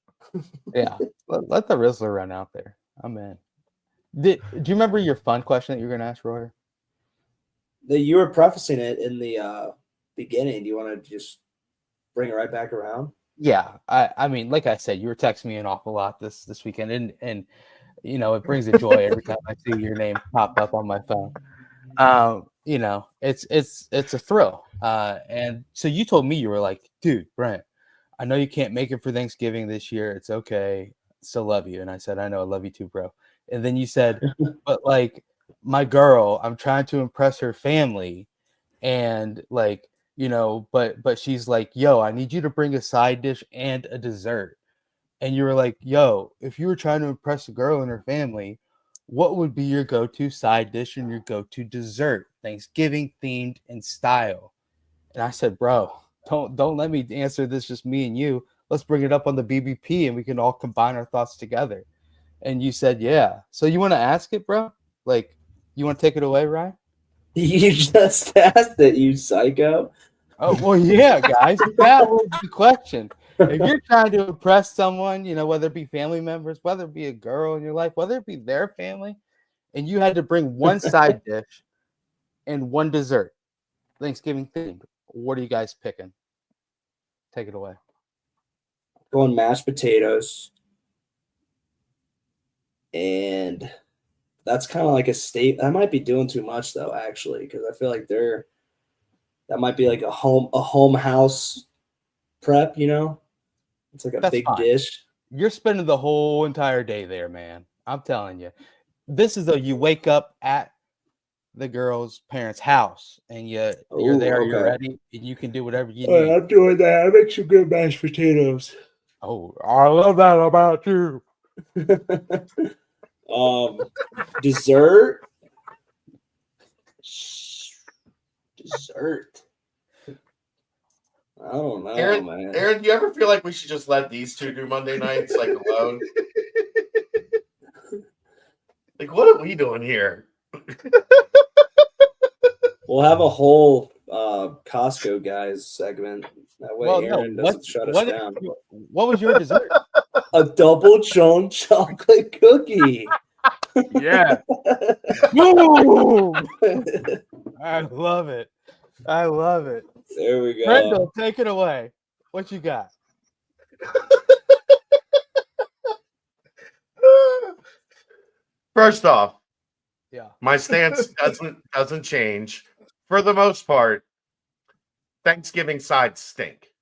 Yeah, let the Rizzler run out there. I'm in. Do you remember your fun question that you were going to ask, Royer? You were prefacing it in the beginning. Do you want to just bring it right back around? Yeah, I mean, like I said, you were texting me an awful lot this weekend, and you know it brings a joy every time I see your name pop up on my phone. You know, it's a thrill. And so you told me, you were like, dude, Brent, I know you can't make it for Thanksgiving this year. It's okay. Still love you. And I said, I know, I love you too, bro. And then you said, but like my girl, I'm trying to impress her family, and like, you know, but she's like, yo, I need you to bring a side dish and a dessert. And you were like, yo, if you were trying to impress a girl and her family, what would be your go-to side dish and your go-to dessert, Thanksgiving themed in style? And I said, bro, don't let me answer this just me and you. Let's bring it up on the BBP and we can all combine our thoughts together. And you said, yeah. So you want to ask it, bro? Like, you want to take it away, Ryan? You just asked it, you psycho. Oh, well, yeah, guys. That was the question. If you're trying to impress someone, whether it be family members, whether it be a girl in your life, whether it be their family, and you had to bring one side dish and one dessert, Thanksgiving themed, what are you guys picking? Take it away. Going mashed potatoes. And that's kind of like a state. That might be doing too much though, actually, because I feel like that might be like a home house prep, It's like a That's big fine. dish. You're spending the whole entire day there, man. I'm telling you. This is you wake up at the girl's parents' house and you're there, you're ready, and you can do whatever you need. I'm doing that. I make some good mashed potatoes. Oh, I love that about you. Dessert. I don't know, man. Aaron, do you ever feel like we should just let these two do Monday nights like alone? Like, what are we doing here? We'll have a whole Costco guys segment. That way Aaron doesn't shut us down. What was your dessert? A double chunk chocolate cookie. Yeah. Boom! I love it. There we go. Brendel, take it away. What you got? First off, Yeah. my stance doesn't change. For the most part, Thanksgiving sides stink.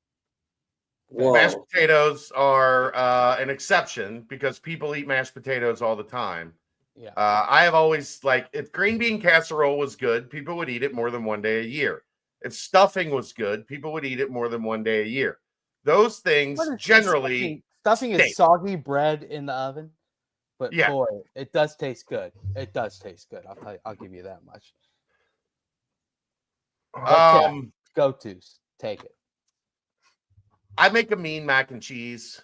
Whoa. Mashed potatoes are an exception because people eat mashed potatoes all the time. Yeah. I have always if green bean casserole was good, people would eat it more than one day a year. If stuffing was good, people would eat it more than one day a year. Those things generally stuffing is soggy bread in the oven, but boy, it does taste good. It does taste good. I'll tell you. I'll give you that much. Go-tos. Take it. I make a mean mac and cheese.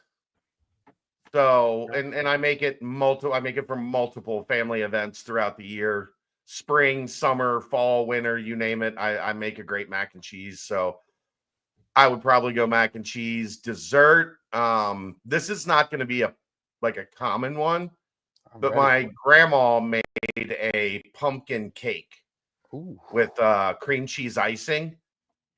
So, and I make it for multiple family events throughout the year. Spring, summer, fall, winter, you name it. I make a great mac and cheese. So I would probably go mac and cheese. Dessert. This is not going to be a common one, but my grandma made a pumpkin cake with cream cheese icing.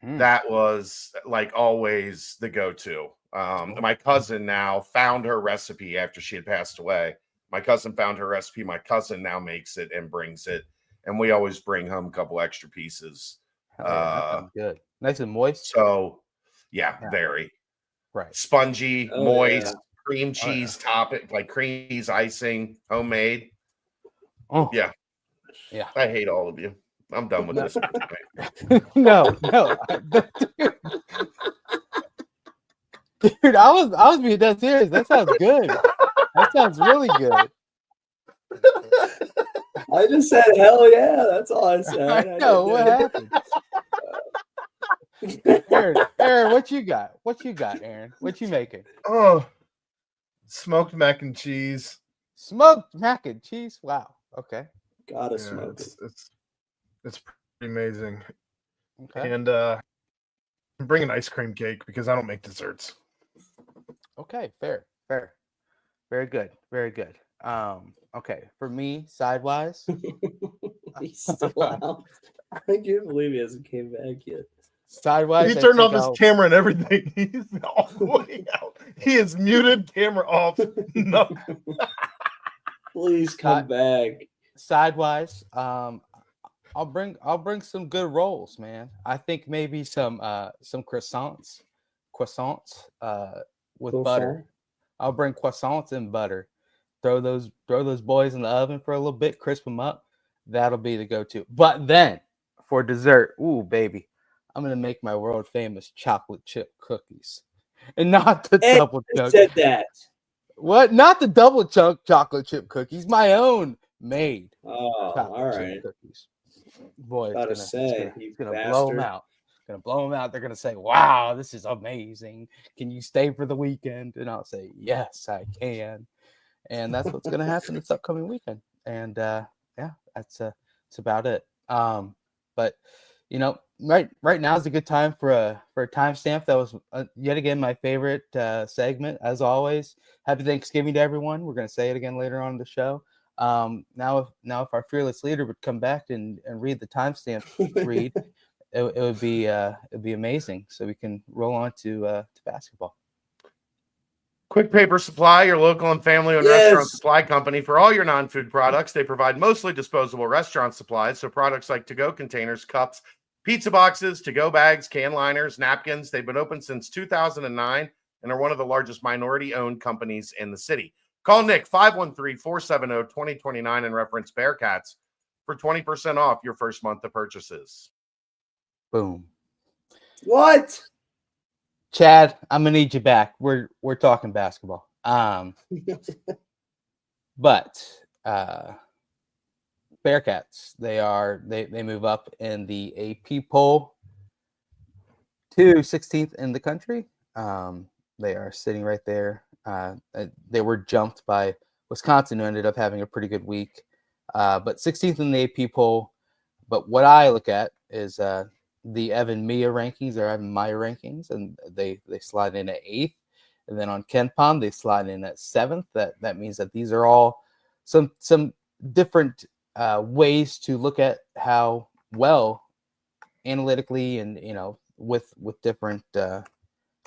That was always the go-to. My cousin now found her recipe after she had passed away. My cousin found her recipe. My cousin now makes it and brings it. And we always bring home a couple extra pieces. Good. Nice and moist. So, yeah, very. Right. Spongy, moist, cream cheese topping, cream cheese icing, homemade. Oh. Yeah. Yeah. I hate all of you. I'm done with this. No. Dude, I was being that serious. That sounds good. That sounds really good. I just said hell yeah. That's all I said. I know what happened. Aaron, what you got? Aaron? What you making? Oh, smoked mac and cheese. Smoked mac and cheese. Wow. Okay. Gotta smoke it. It's pretty amazing. Okay. And bring an ice cream cake because I don't make desserts. Okay, fair. Very good. Okay, for me, sidewise. He's still out. I can't believe he hasn't came back yet. Sidewise. He turned off his camera and everything. He's all the way out. He is muted, camera off. No. Please come back. Sidewise. I'll bring some good rolls, man. I think maybe some croissants with butter. I'll bring croissants and butter. Throw those boys in the oven for a little bit, crisp them up. That'll be the go-to. But then for dessert, ooh baby, I'm gonna make my world famous chocolate chip cookies, and not the double chunk. Said that. What? Not the double chunk chocolate chip cookies. My own made. Oh, all right. Cookies. Boy, It's gonna blow them out. Gonna blow them out. They're gonna say, "Wow, this is amazing. Can you stay for the weekend?" And I'll say, "Yes, I can." And that's what's gonna happen this upcoming weekend. And yeah, that's about it. But right now is a good time for a timestamp. That was yet again my favorite segment, as always. Happy Thanksgiving to everyone. We're gonna say it again later on in the show. Now if our fearless leader would come back and read the timestamp read, it would be amazing. So we can roll on to basketball. Quick Paper Supply, your local and family-owned restaurant supply company for all your non-food products. They provide mostly disposable restaurant supplies, so products like to-go containers, cups, pizza boxes, to-go bags, can liners, napkins. They've been open since 2009 and are one of the largest minority-owned companies in the city. Call Nick, 513-470-2029, and reference Bearcats for 20% off your first month of purchases. Boom. What? Chad, I'm gonna need you back. We're talking basketball. But Bearcats, they move up in the AP poll to 16th in the country. They are sitting right there. They were jumped by Wisconsin, who ended up having a pretty good week. But 16th in the AP poll. But what I look at is the Evan Mia rankings or Evan Maya rankings, and they slide in at 8th. And then on KenPom, they slide in at 7th. That means that these are all some different ways to look at how well analytically and with different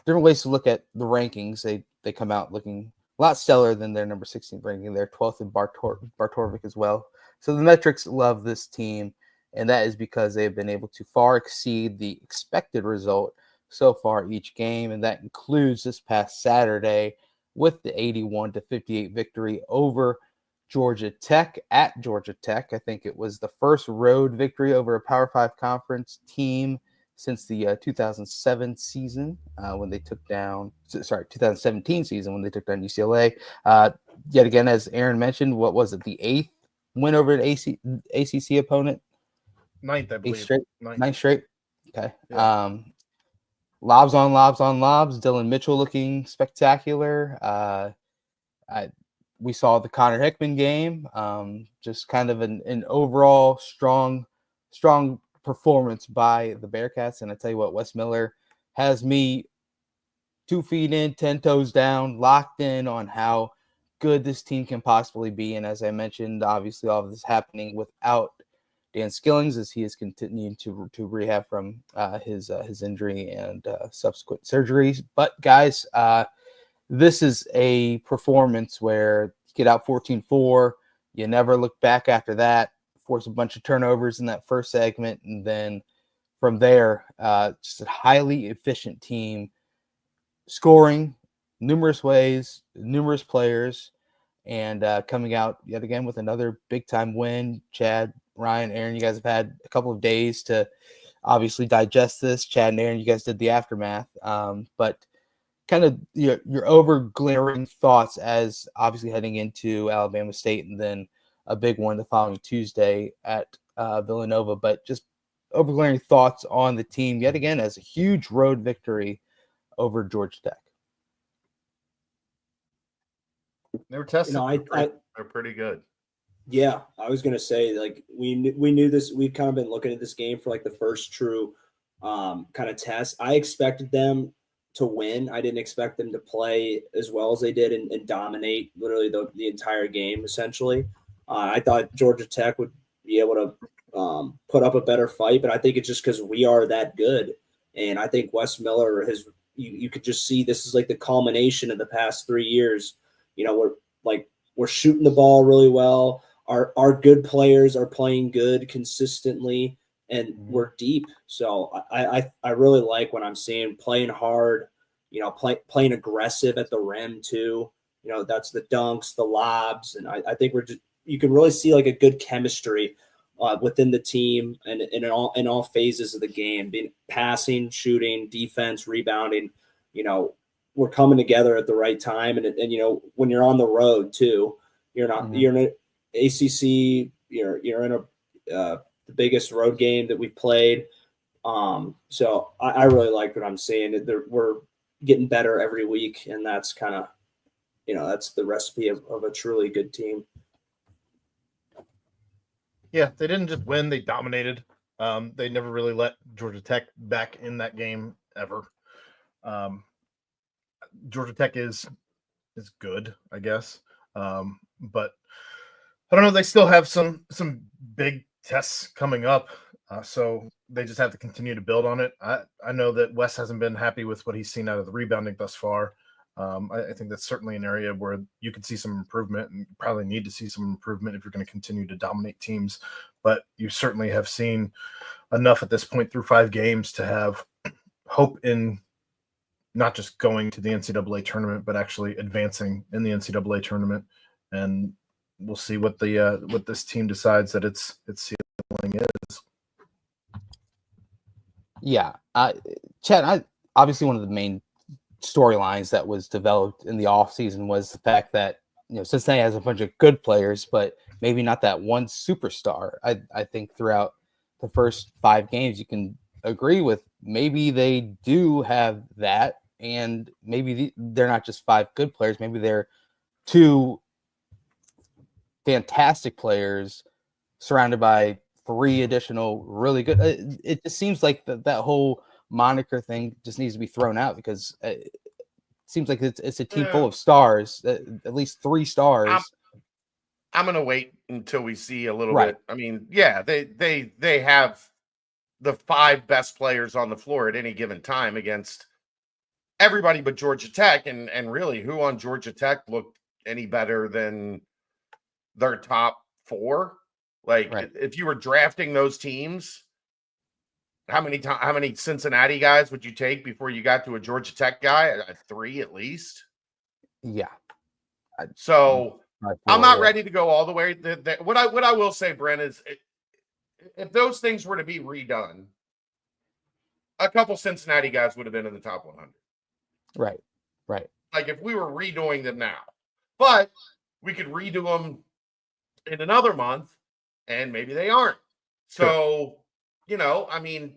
ways to look at the rankings. They come out looking a lot stellar than their number 16th ranking. They're 12th in Bartorvik as well. So the metrics love this team. And that is because they've been able to far exceed the expected result so far each game. And that includes this past Saturday with the 81-58 victory over Georgia Tech at Georgia Tech. I think it was the first road victory over a Power 5 conference team since the 2007 season when they took down, 2017 season when they took down UCLA. Yet again, as Aaron mentioned, what was it, the 8th win over an ACC opponent? 9th, I believe. Ninth straight. Okay. Yeah. Lobs on lobs. Dylan Mitchell looking spectacular. We saw the Connor Hickman game. Just kind of an overall strong performance by the Bearcats. And I tell you what, Wes Miller has me 2 feet in, 10 toes down, locked in on how good this team can possibly be. And as I mentioned, obviously all of this happening without Dan Skillings as he is continuing to rehab from his injury and subsequent surgeries. But guys, this is a performance where you get out 14-4, you never look back after that, force a bunch of turnovers in that first segment, and then from there, just a highly efficient team, scoring numerous ways, numerous players, and coming out yet again with another big-time win. Chad, Ryan, Aaron, you guys have had a couple of days to obviously digest this. Chad and Aaron, you guys did the aftermath. But kind of your over-glaring thoughts as obviously heading into Alabama State and then a big one the following Tuesday at Villanova. But just over-glaring thoughts on the team yet again as a huge road victory over Georgia Tech. They were tested. They're pretty good. Yeah, I was gonna say, like, we knew this. We've kind of been looking at this game for like the first true kind of test. I expected them to win. I didn't expect them to play as well as they did and dominate literally the entire game. Essentially, I thought Georgia Tech would be able to put up a better fight, but I think it's just because we are that good. And I think Wes Miller has. You could just see this is like the culmination of the past 3 years. We're shooting the ball really well. Our good players are playing good consistently, and we're deep. So I really like what I'm seeing, playing hard, playing aggressive at the rim too. That's the dunks, the lobs, and I think you can really see like a good chemistry within the team and in all phases of the game, being passing, shooting, defense, rebounding. We're coming together at the right time, and when you're on the road too, you're in an ACC, you're in the biggest road game that we've played. So I really like what I'm seeing. We're getting better every week, and that's kind of, that's the recipe of a truly good team. Yeah, they didn't just win; they dominated. They never really let Georgia Tech back in that game ever. Georgia Tech is good, I guess, but I don't know. They still have some big tests coming up, so they just have to continue to build on it. I know that Wes hasn't been happy with what he's seen out of the rebounding thus far. I think that's certainly an area where you could see some improvement, and you probably need to see some improvement if you're going to continue to dominate teams. But you certainly have seen enough at this point through 5 games to have hope in not just going to the NCAA tournament, but actually advancing in the NCAA tournament. And we'll see what what this team decides that its ceiling is. Yeah, Chad, obviously one of the main storylines that was developed in the offseason was the fact that Cincinnati has a bunch of good players, but maybe not that one superstar. I think throughout the first 5 games, you can agree with maybe they do have that, and maybe they're not just 5 good players. Maybe they're 2 fantastic players surrounded by 3 additional really good. It just seems like that whole moniker thing just needs to be thrown out, because it seems like it's a team full of stars, at least 3 stars. I'm gonna wait until we see a little Right. bit. I mean, yeah, they have the 5 best players on the floor at any given time against everybody but Georgia Tech, and really, who on Georgia Tech looked any better than their top 4? Like, Right. if you were drafting those teams, how many Cincinnati guys would you take before you got to a Georgia Tech guy? 3 at least. Yeah. So I'm not yeah. ready to go all the way. What I will say, Brent, is if those things were to be redone, a couple Cincinnati guys would have been in the top 100. Right. Right. Like, if we were redoing them now, but we could redo them in another month, and maybe they aren't. So, I mean,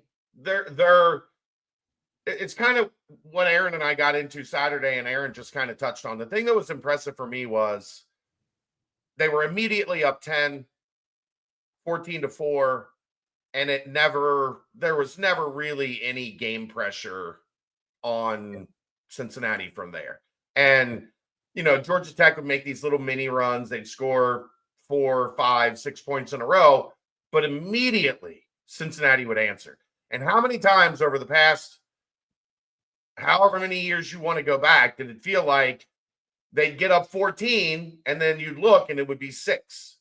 it's kind of what Aaron and I got into Saturday, and Aaron just kind of touched on. The thing that was impressive for me was they were immediately up 10, 14-4, and there was never really any game pressure on Cincinnati from there. And, Georgia Tech would make these little mini runs. They'd score 4, 5, 6 points in a row, but immediately Cincinnati would answer. And how many times over the past however many years you want to go back did it feel like they'd get up 14 and then you'd look and it would be 6?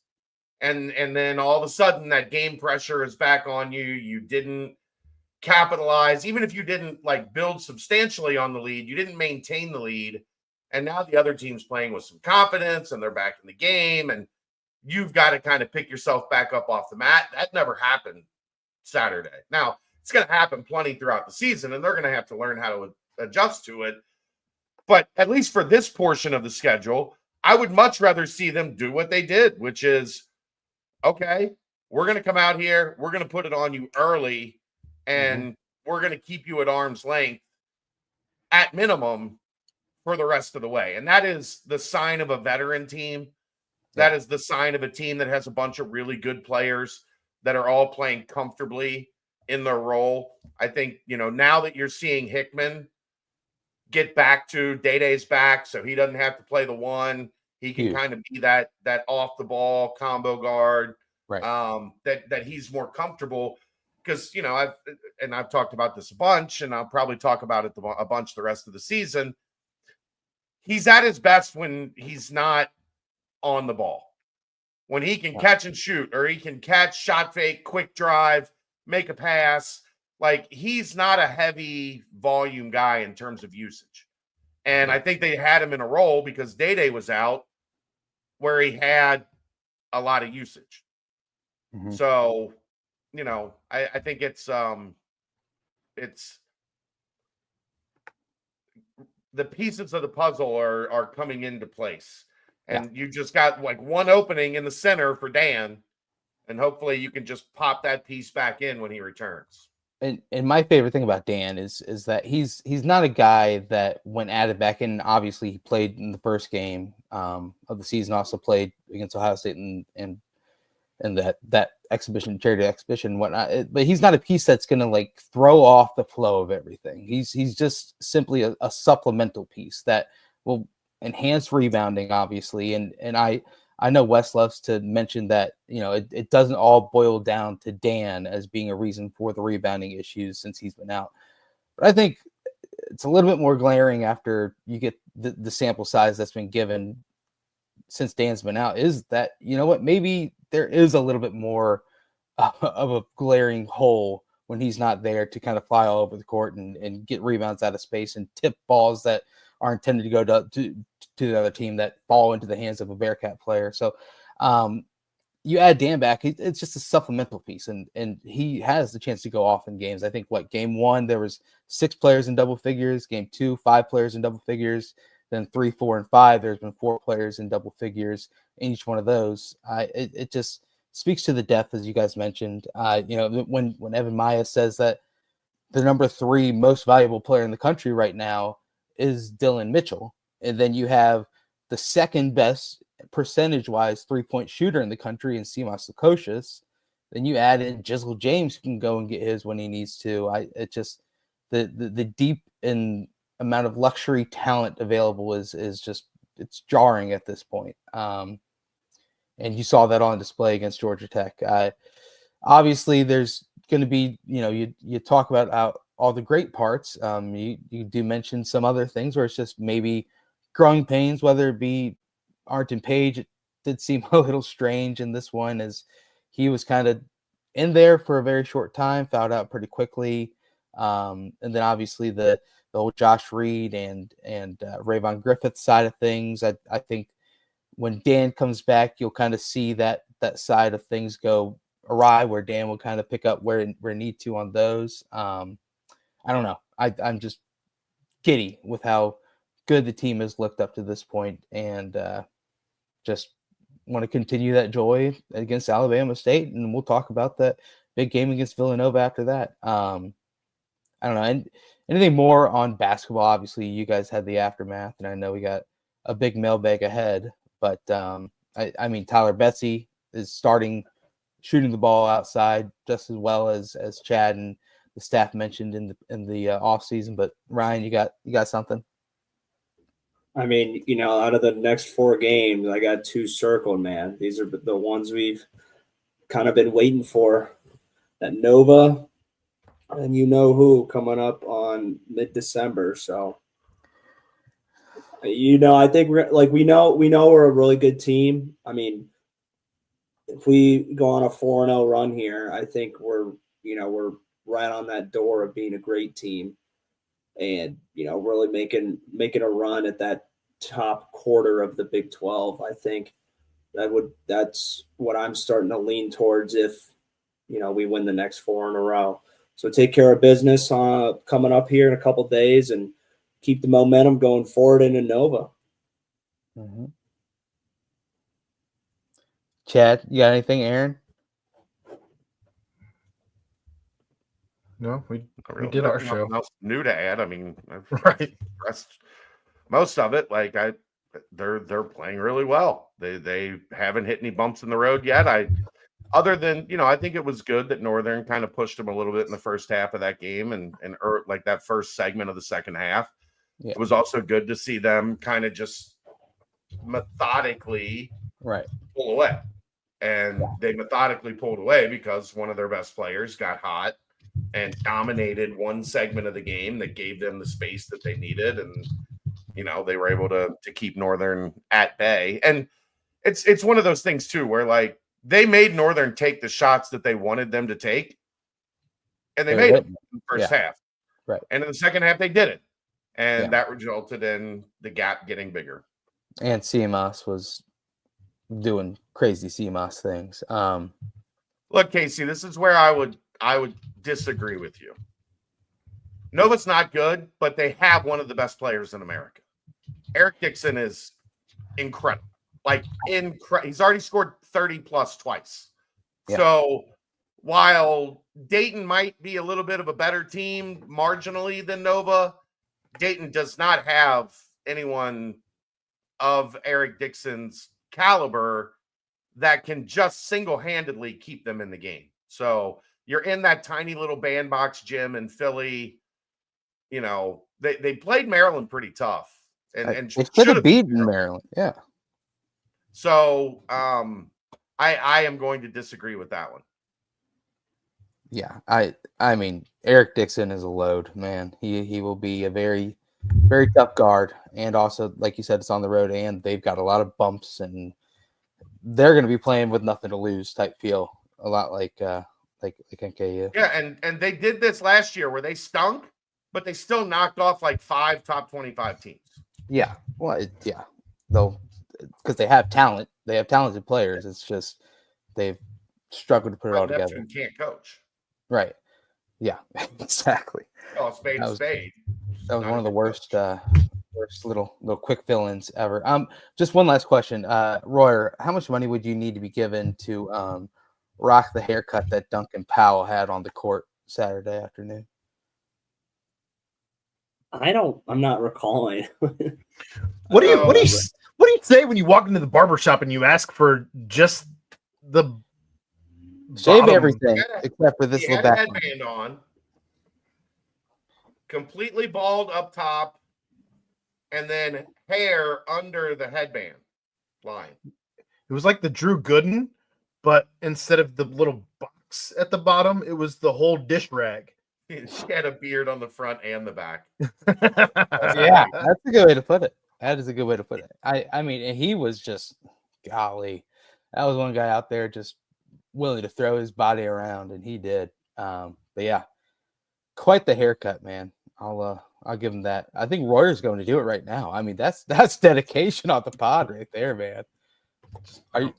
And then all of a sudden that game pressure is back on you. You didn't capitalize. Even if you didn't build substantially on the lead, you didn't maintain the lead. And now the other team's playing with some confidence and they're back in the game, and you've got to kind of pick yourself back up off the mat. That never happened Saturday. Now, it's going to happen plenty throughout the season, and they're going to have to learn how to adjust to it. But at least for this portion of the schedule, I would much rather see them do what they did, which is, okay, we're going to come out here, we're going to put it on you early, and we're going to keep you at arm's length at minimum for the rest of the way. And that is the sign of a veteran team. That is the sign of a team that has a bunch of really good players that are all playing comfortably in their role. I think, now that you're seeing Hickman get back to Day-Day's back, so he doesn't have to play the 1. He can kind of be that off the ball combo guard, right? That he's more comfortable, because I've talked about this a bunch, and I'll probably talk about it a bunch the rest of the season. He's at his best when he's not on the ball, when he can catch and shoot, or he can catch, shot fake, quick drive, make a pass. Like, he's not a heavy volume guy in terms of usage. And I think they had him in a role because Day-Day was out where he had a lot of usage. So, I think it's the pieces of the puzzle are coming into place. And you just got one opening in the center for Dan, and hopefully you can just pop that piece back in when he returns. and my favorite thing about Dan is that he's not a guy that when added back in, obviously he played in the first game of the season, also played against Ohio State and that exhibition, charity exhibition, and whatnot. But he's not a piece that's going to like throw off the flow of everything. He's just simply a supplemental piece that will enhance rebounding, obviously. And I know Wes loves to mention that, it doesn't all boil down to Dan as being a reason for the rebounding issues since he's been out. But I think it's a little bit more glaring after you get the sample size that's been given since Dan's been out, is that, maybe there is a little bit more of a glaring hole when he's not there to kind of fly all over the court and get rebounds out of space and tip balls that are intended to go to the other team that fall into the hands of a Bearcat player. So you add Dan back, it's just a supplemental piece, and he has the chance to go off in games. I think game 1 there was 6 players in double figures, game 2 5 players in double figures, then 3, 4, and 5 there's been 4 players in double figures in each one of those. It just speaks to the depth, as you guys mentioned. When Evan Maya says that the number 3 most valuable player in the country right now is Dylan Mitchell, and then you have the second best percentage-wise 3-point shooter in the country in Simas Lukosius. Then you add in Jizzle James, who can go and get his when he needs to. It just the deep and amount of luxury talent available is just, it's jarring at this point. And you saw that on display against Georgia Tech. Obviously, there's going to be, you talk about all the great parts. You do mention some other things where it's just maybe growing pains, whether it be Arnton Page. It did seem a little strange in this one, as he was kind of in there for a very short time, fouled out pretty quickly. And then obviously the whole Josh Reed and Rayvon Griffith side of things. I think when Dan comes back, you'll kind of see that side of things go awry, where Dan will kind of pick up where need to on those. I don't know. I'm just giddy with how good the team has looked up to this point, and just want to continue that joy against Alabama State, and we'll talk about that big game against Villanova after that. I don't know. And anything more on basketball? Obviously, you guys had the aftermath, and I know we got a big mailbag ahead. But I mean, Tyler Betsy is shooting the ball outside just as well as Chad and the staff mentioned in the off season. But Ryan, you got something? I mean, out of the next 4 games, I got 2 circled, man. These are the ones we've kind of been waiting for. That Nova and who coming up on mid-December. So, I think we know we're a really good team. I mean, if we go on a 4-0 run here, I think we're right on that door of being a great team, and really making a run at that top quarter of the Big 12. I think that's what I'm starting to lean towards if we win the next 4 in a row. So take care of business coming up here in a couple days, and keep the momentum going forward into Nova. Mm-hmm. Chad, you got anything, Aaron? No, we did our show. Nothing else new to add. I mean, I've Right. expressed most of it. Like they're playing really well. They haven't hit any bumps in the road yet. Other than, I think it was good that Northern kind of pushed them a little bit in the first half of that game and like that first segment of the second half. Yeah. It was also good to see them kind of just methodically pull away. And they methodically pulled away because one of their best players got hot and dominated one segment of the game that gave them the space that they needed. And, they were able to keep Northern at bay. And it's one of those things too, where like, they made Northern take the shots that they wanted them to take, and they made them in the first half. Right. And in the second half, they did it. And that resulted in the gap getting bigger. And CMOS was doing crazy CMOS things. Look, Casey, this is where I would disagree with you. Nova's not good, but they have one of the best players in America. Eric Dixon is incredible. Like, he's already scored 30 plus twice. Yeah. So while Dayton might be a little bit of a better team marginally than Nova, Dayton does not have anyone of Eric Dixon's caliber that can just single-handedly keep them in the game. So you're in that tiny little bandbox gym in Philly. You know, they played Maryland pretty tough. And they should have beaten Maryland. Yeah. So I am going to disagree with that one. Yeah. I mean, Eric Dixon is a load, man. He will be a very, very tough guard. And also, like you said, it's on the road and they've got a lot of bumps and they're going to be playing with nothing to lose type feel. A lot like NKU. Yeah, and they did this last year where they stunk, but they still knocked off like 5 top 25 teams. Yeah. Well, yeah. Though, because they have talent. They have talented players. It's just they've struggled to put it all together. Neptune can't coach. Right. Yeah, exactly. Oh, spade. That was one of the worst little quick fill-ins ever. Just one last question. Royer, how much money would you need to be given to rock the haircut that Duncan Powell had on the court Saturday afternoon? I'm not recalling. What do you say when you walk into the barber shop and you ask for just the shave bottom? everything except for this little back headband on, completely bald up top, and then hair under the headband line. It was like the Drew Gooden, but instead of the little box at the bottom, it was the whole dish rag. He had a beard on the front and the back. Yeah, that's a good way to put it. That is a good way to put it. I mean, he was just, golly, that was one guy out there just willing to throw his body around, and he did. But yeah, quite the haircut, man. I'll give him that. I think Royer's going to do it right now. I mean, that's dedication on the pod right there, man. Are you?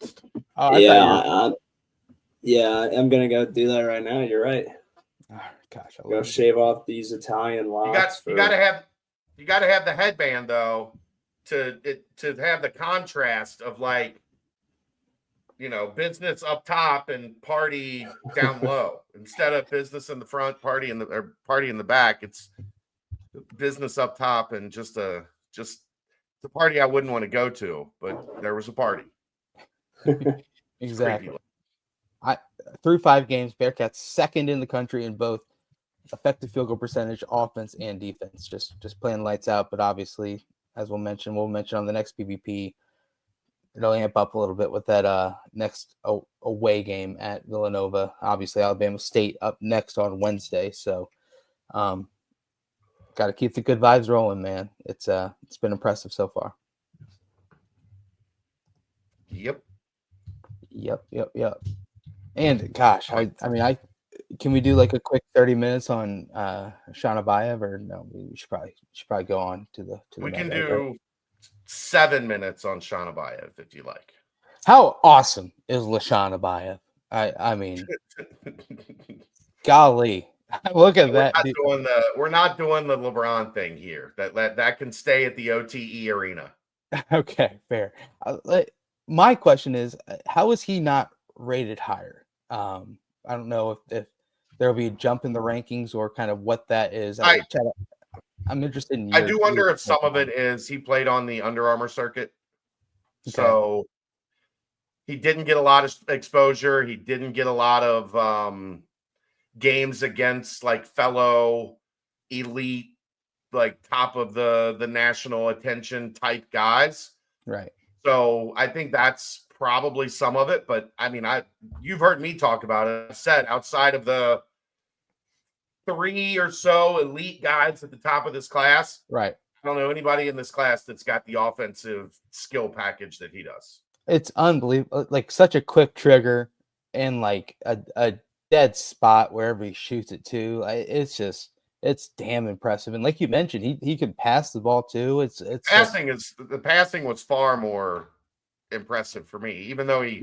Oh, I'm gonna go do that right now. You're right. Oh, gosh, I Go shave off these Italian locks. You got to have the headband though to have the contrast of, like, you know, business up top and party down low. Instead of business in the front, party in the back, it's business up top and just the party I wouldn't want to go to, but there was a party. Exactly. Through 5 games, Bearcats second in the country in both effective field goal percentage, offense and defense. Just playing lights out, but obviously, as we'll mention on the next PvP, it'll amp up a little bit with that next away game at Villanova. Obviously, Alabama State up next on Wednesday, so got to keep the good vibes rolling, man. It's been impressive so far. Yep. And gosh, I mean, can we do like a quick 30 minutes on Shanabayev, or no? We should probably go on to the. We can do 7 minutes on Shanabayev if you like. How awesome is LaShana? I mean, golly, look at that. We're not doing the LeBron thing here. That can stay at the OTE arena. Okay, fair. My question is, how is he not rated higher? I don't know if there'll be a jump in the rankings or kind of what that is. I'm interested in. I do wonder if some of it is he played on the Under Armour circuit, so he didn't get a lot of exposure. He didn't get a lot of games against like fellow elite, like top of the national attention type guys. Right. So I think that's probably some of it. But I mean, you've heard me talk about it. I've said outside of the 3 or so elite guys at the top of this class, right? I don't know anybody in this class that's got the offensive skill package that he does. It's unbelievable. Like such a quick trigger and like a dead spot wherever he shoots it to. It's damn impressive. And like you mentioned, he can pass the ball too. The passing was far more impressive for me, even though he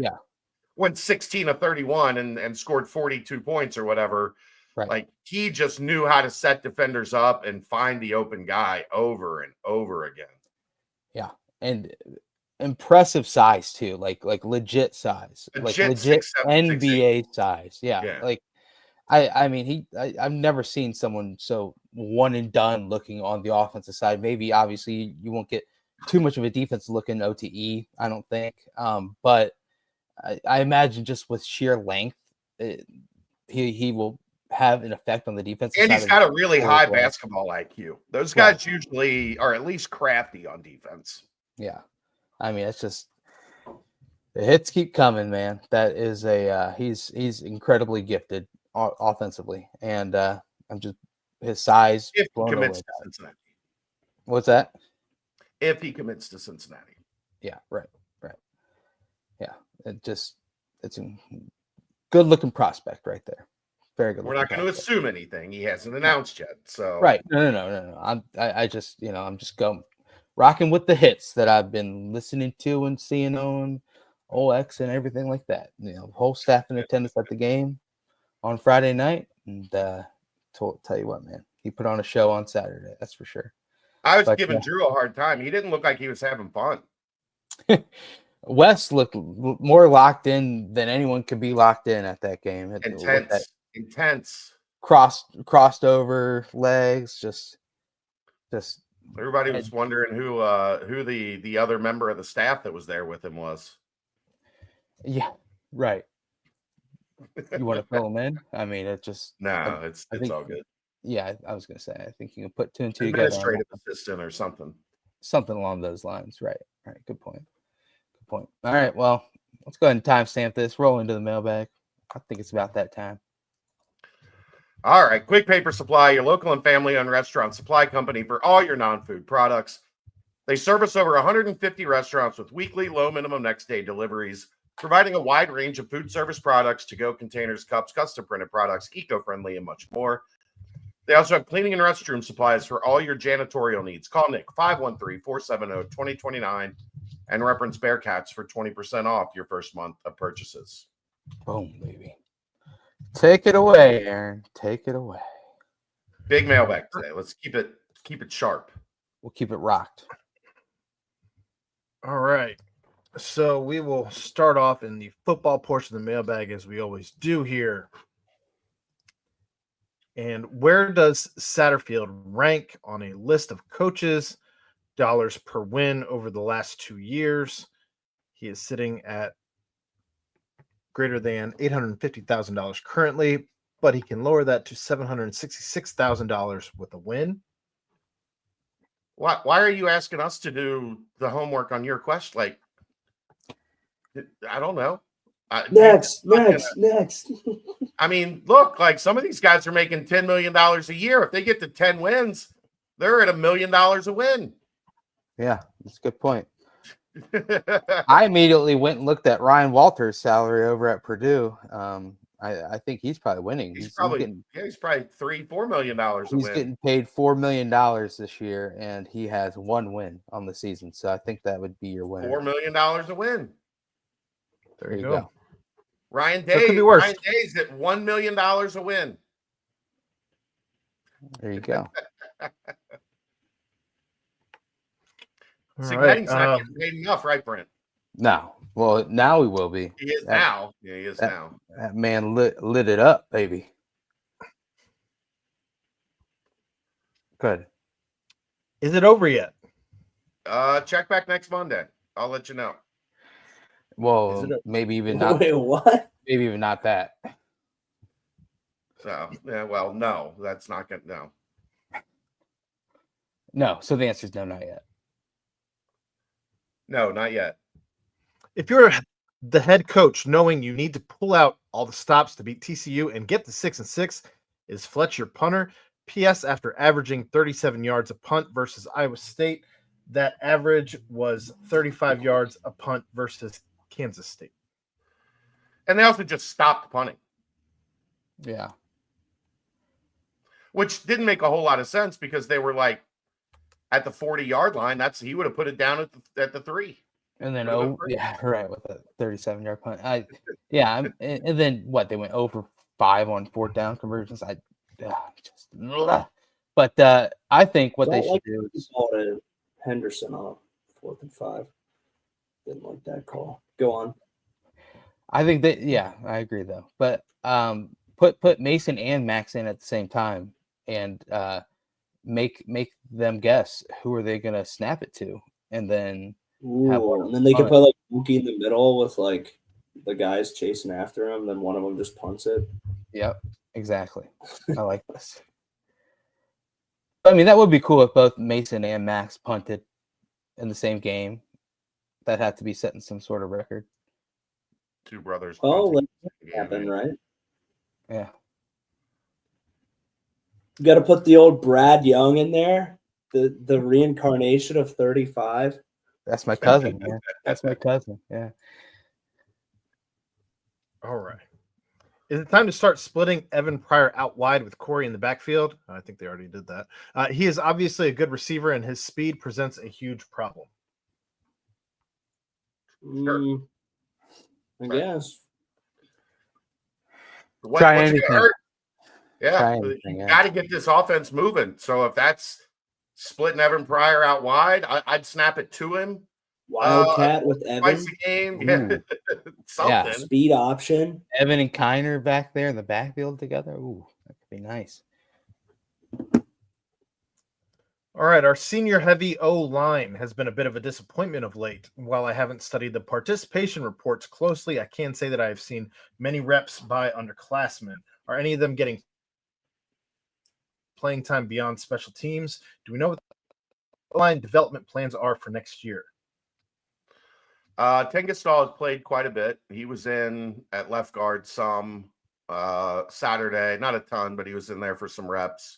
went 16 of 31 and scored 42 points or whatever. Right. Like he just knew how to set defenders up and find the open guy over and over again. Yeah. And impressive size too, like legit size, like Legit legit 6'7", 6'8". NBA size. Yeah, Yeah. like I mean I've never seen someone so one and done looking on the offensive side. Maybe obviously you won't get too much of a defensive look in OTE, I don't think. But I imagine just with sheer length, he will have an effect on the defensive And side. he's got a really floor as high well. basketball IQ. Those Right. guys usually are at least crafty on defense. Yeah, I mean it's just the hits keep coming, man. That is he's incredibly gifted offensively, and I'm just his size If he blown commits away to by it. Cincinnati. What's that? If he commits to Cincinnati. Yeah, right. Yeah, it's a good looking prospect right there. Very good. We're not going to assume anything. He hasn't announced yet. So Right. No. I just I'm just going rocking with the hits that I've been listening to and seeing on OX and everything like that. Whole staff in attendance at the game on Friday night, and tell you what, man, he put on a show on Saturday. That's for sure. I was giving Drew a hard time. He didn't look like he was having fun. Wes looked more locked in than anyone could be locked in at that game. Intense. Crossed over legs, just. Everybody was wondering who the other member of the staff that was there with him was. Yeah, right. You want to fill him in? I mean, it's all good. Yeah, I was gonna say. I think you can put two and two Administrative together. assistant or something. Something along those lines. Right. Good point. All right. Well, let's go ahead and timestamp this. Roll into the mailbag. I think it's about that time. All right. Quick Paper Supply, your local and family-owned restaurant supply company for all your non-food products. They service over 150 restaurants with weekly low minimum next day deliveries, providing a wide range of food service products, to-go containers, cups, custom printed products, eco-friendly, and much more. They also have cleaning and restroom supplies for all your janitorial needs. Call Nick 513-470-2029 and reference Bearcats for 20% off your first month of purchases. Boom, baby. Take it away, Aaron. Take it away. Big mailbag today. Let's keep it sharp. We'll keep it rocked. All right. So we will start off in the football portion of the mailbag, as we always do here. And where does Satterfield rank on a list of coaches, dollars per win over the last 2 years? He is sitting at greater than $850,000 currently, but he can lower that to $766,000 with a win. Why are you asking us to do the homework on your question? Like, I don't know. Next. I mean, look, like some of these guys are making $10 million a year. If they get to 10 wins, they're at $1 million a win. Yeah, that's a good point. I immediately went and looked at Ryan Walters' salary over at Purdue. I think he's probably winning. He's probably $3-4 million a win. He's getting paid $4 million this year, and he has one win on the season. So I think that would be your winner. $4 million a win. There you go. Ryan So it could Day. be worse. Ryan Day's at $1 million a win. There you go. See, Betting's not getting paid enough, right, Brent? No. Well, now he will be. He is now. Yeah, he is now. That man lit it up, baby. Good. Is it over yet? Check back next Monday. I'll let you know. Well, maybe even not. Wait, what? Maybe even not that. So, yeah, well, no, that's not going to, no. No. So the answer is no, not yet. No, not yet. If you're the head coach, knowing you need to pull out all the stops to beat TCU and get the 6-6, is Fletcher punter. P.S. After averaging 37 yards a punt versus Iowa State, that average was 35 yards a punt versus Kansas State. And they also just stopped punting. Yeah. Which didn't make a whole lot of sense because they were like at the 40-yard line. He would have put it down at the 3. And then yeah, right, with a 37-yard punt. And then what? They went over 5 on 4th down conversions. But I think what they should do is Henderson on 4th and 5. Didn't like that call. Go on. I think that I agree though. But put Mason and Max in at the same time and make them guess who are they gonna snap it to, and then And then they could put like Mookie in the middle with like the guys chasing after him. Then one of them just punts it. Yep, exactly. I like this. I mean, that would be cool if both Mason and Max punted in the same game. That had to be setting some sort of record. Two brothers. Oh, punting that happened, right? Yeah. You got to put the old Brad Young in there, the reincarnation of 35. That's my cousin, man. That's my cousin. Yeah. All right. Is it time to start splitting Evan Pryor out wide with Corey in the backfield? I think they already did that. He is obviously a good receiver, and his speed presents a huge problem. Sure. I guess. Try What's anything. gonna hurt? Yeah, Try anything, you got to get this offense moving. So if that's splitting Evan Pryor out wide, I'd snap it to him. Wildcat with Twice Evan. a game. Yeah. Something. Yeah. Speed option. Evan and Kiner back there in the backfield together. Ooh, that could be nice. All right, our senior-heavy O-line has been a bit of a disappointment of late. While I haven't studied the participation reports closely, I can say that I have seen many reps by underclassmen. Are any of them getting playing time beyond special teams? Do we know what the O-line development plans are for next year? Tengastal has played quite a bit. He was in at left guard some Saturday, not a ton, but he was in there for some reps.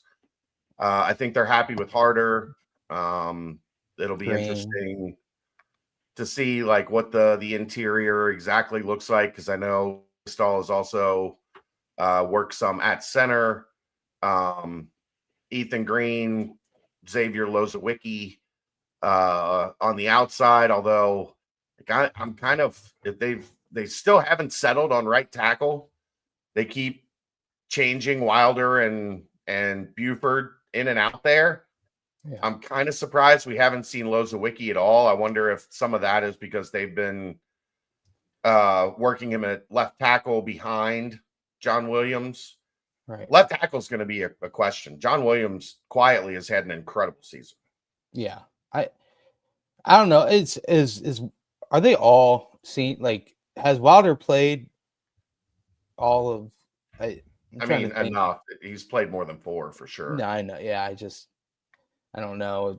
I think they're happy with Harder. It'll be interesting to see like what the interior exactly looks like, because I know Stahl has also worked some at center. Ethan Green, Xavier Lozawicki on the outside, although I'm kind of, if they still haven't settled on right tackle. They keep changing Wilder and Buford in and out there. Yeah. I'm kind of surprised we haven't seen Lozawicki at all. I wonder if some of that is because they've been working him at left tackle behind John Williams. Right. Left tackle is going to be a question. John Williams quietly has had an incredible season. Yeah. I don't know. Are they all seen? Like, has Wilder played all of? I mean, enough. He's played more than 4 for sure. No, I know. Yeah, I don't know.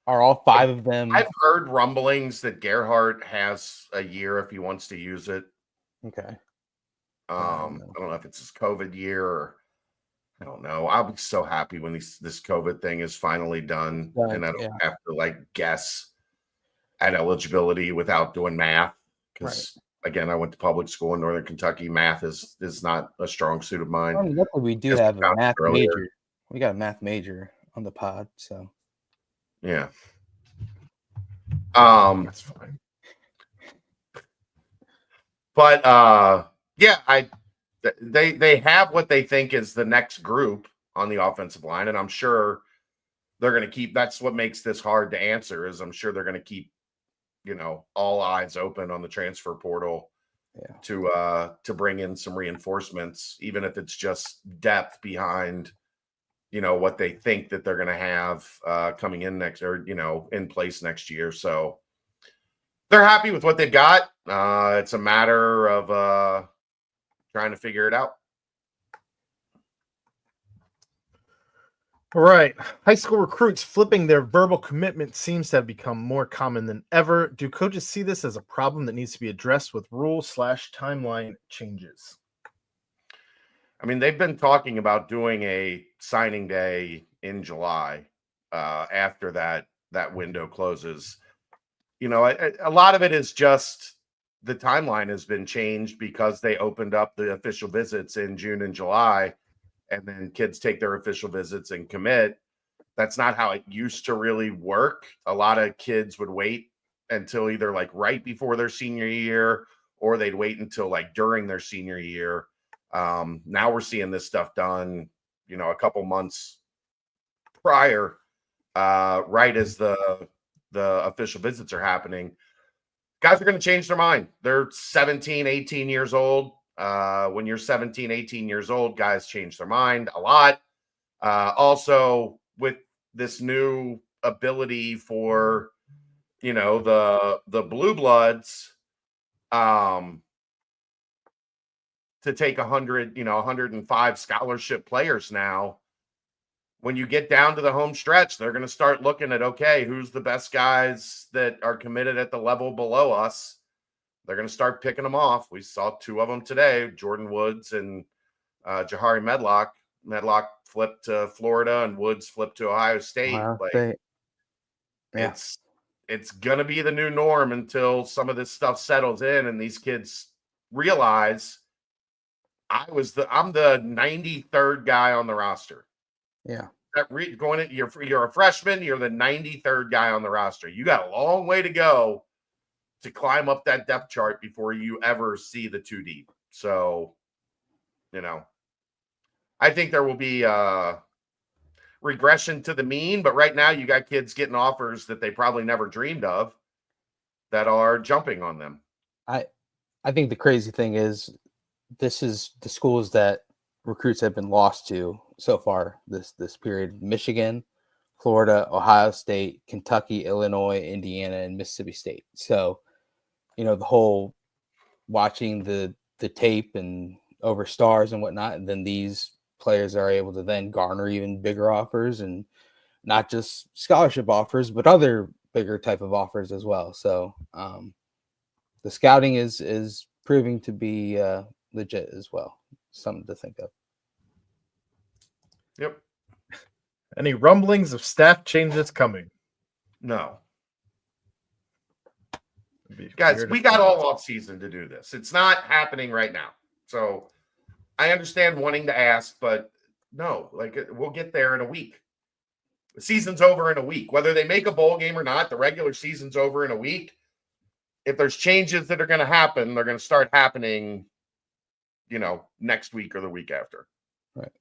Are all 5 of them? I've heard rumblings that Gerhardt has a year if he wants to use it. Okay. I don't know if it's his COVID year or I don't know. I'll be so happy when this COVID thing is finally done and I don't have to like guess at eligibility without doing math. Because again, I went to public school in Northern Kentucky. Math is not a strong suit of mine. Luckily, we do have a math major. We got a math major on the pod, so yeah. That's fine. But they have what they think is the next group on the offensive line, and I'm sure they're going to keep. That's what makes this hard to answer. Is I'm sure they're going to keep, all eyes open on the transfer portal to bring in some reinforcements, even if it's just depth behind, what they think that they're going to have coming in next or, in place next year. So they're happy with what they've got. It's a matter of trying to figure it out. All right. High school recruits flipping their verbal commitment seems to have become more common than ever. Do coaches see this as a problem that needs to be addressed with rule/timeline changes? I mean, they've been talking about doing a signing day in July after that window closes. A lot of it is just the timeline has been changed because they opened up the official visits in June and July. And then kids take their official visits and commit. That's not how it used to really work. A lot of kids would wait until either like right before their senior year or they'd wait until like during their senior year. Now we're seeing this stuff done, a couple months prior, right as the official visits are happening. guys are going to change their mind. They're 17, 18 years old. When you're 17, 18 years old, guys change their mind a lot. Also, with this new ability for, the blue bloods to take 100, 105 scholarship players now, when you get down to the home stretch, they're going to start looking at, okay, who's the best guys that are committed at the level below us? They're going to start picking them off. We saw two of them today, Jordan Woods and Jahari Medlock. Medlock flipped to Florida and Woods flipped to Ohio State. Yeah. It's going to be the new norm until some of this stuff settles in and these kids realize I'm the 93rd guy on the roster. Yeah. You're a freshman, you're the 93rd guy on the roster. You got a long way to go to climb up that depth chart before you ever see the 2 deep. So, I think there will be regression to the mean, but right now you got kids getting offers that they probably never dreamed of that are jumping on them. I think the crazy thing is this is the schools that recruits have been lost to so far this period: Michigan, Florida, Ohio State, Kentucky, Illinois, Indiana, and Mississippi State. So, the whole watching the tape and over stars and whatnot, and then these players are able to then garner even bigger offers, and not just scholarship offers, but other bigger type of offers as well. So the scouting is proving to be legit as well. Something to think of. Yep. Any rumblings of staff changes coming? No. Guys, we got all off season to do this. It's not happening right now. So I understand wanting to ask, but no, we'll get there in a week. The season's over in a week. Whether they make a bowl game or not, the regular season's over in a week. If there's changes that are going to happen, they're going to start happening, next week or the week after. Right.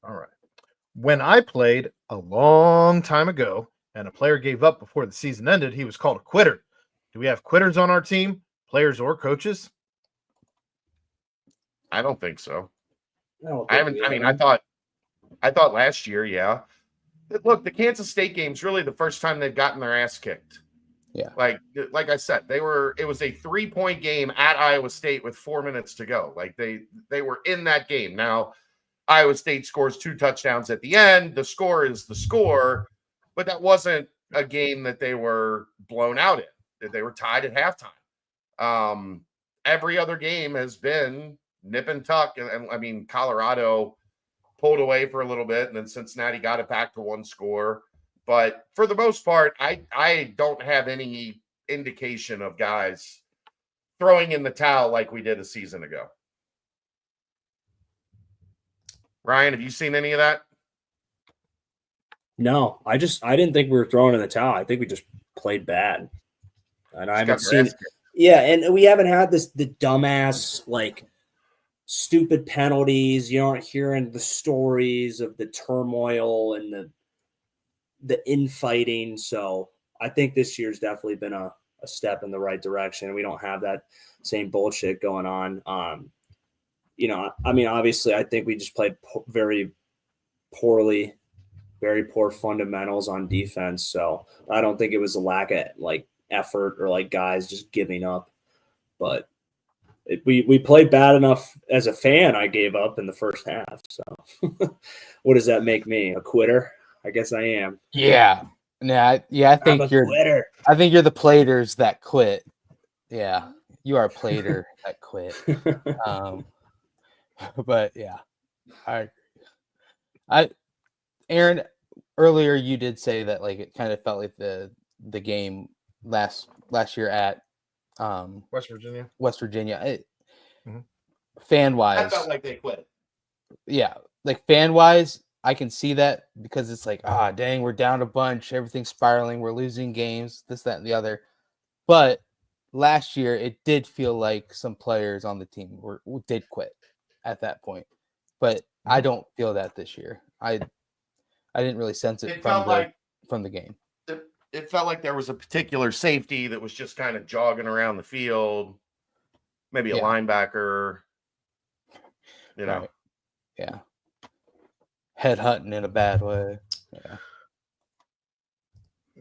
All right. When I played a long time ago and a player gave up before the season ended, he was called a quitter. Do we have quitters on our team, players or coaches? I don't think so. I I thought last year, yeah. Look, the Kansas State game's really the first time they've gotten their ass kicked. Yeah. Like I said, it was a 3-point game at Iowa State with 4 minutes to go. Like they were in that game. Now, Iowa State scores 2 touchdowns at the end. The score is the score, but that wasn't a game that they were blown out in. They were tied at halftime. Every other game has been nip and tuck. And Colorado pulled away for a little bit, and then Cincinnati got it back to 1 score. But for the most part, I don't have any indication of guys throwing in the towel like we did a season ago. Ryan, have you seen any of that? No, I didn't think we were throwing in the towel. I think we just played bad. And I haven't seen it. Yeah, and we haven't had the dumbass, stupid penalties. You aren't hearing the stories of the turmoil and the infighting. So I think this year's definitely been a step in the right direction. We don't have that same bullshit going on. Obviously, I think we just played very poorly, very poor fundamentals on defense. So I don't think it was a lack of effort or guys just giving up. But we played bad enough as a fan. I gave up in the first half. So what does that make me? A quitter? I guess I am. Yeah. I think you're quitter. I think you're the platers that quit. Yeah. You are a plater that quit. But yeah. Aaron, earlier you did say that it kind of felt like the game last year at West Virginia. Fan wise, I felt like they quit. Yeah, fan wise, I can see that because it's dang, we're down a bunch, everything's spiraling, we're losing games, this, that, and the other. But last year, it did feel like some players on the team did quit at that point. But I don't feel that this year. I didn't really sense it from the game. it felt like there was a particular safety that was just kind of jogging around the field, maybe a Yeah. linebacker, Right. Yeah. Head hunting in a bad way. Yeah.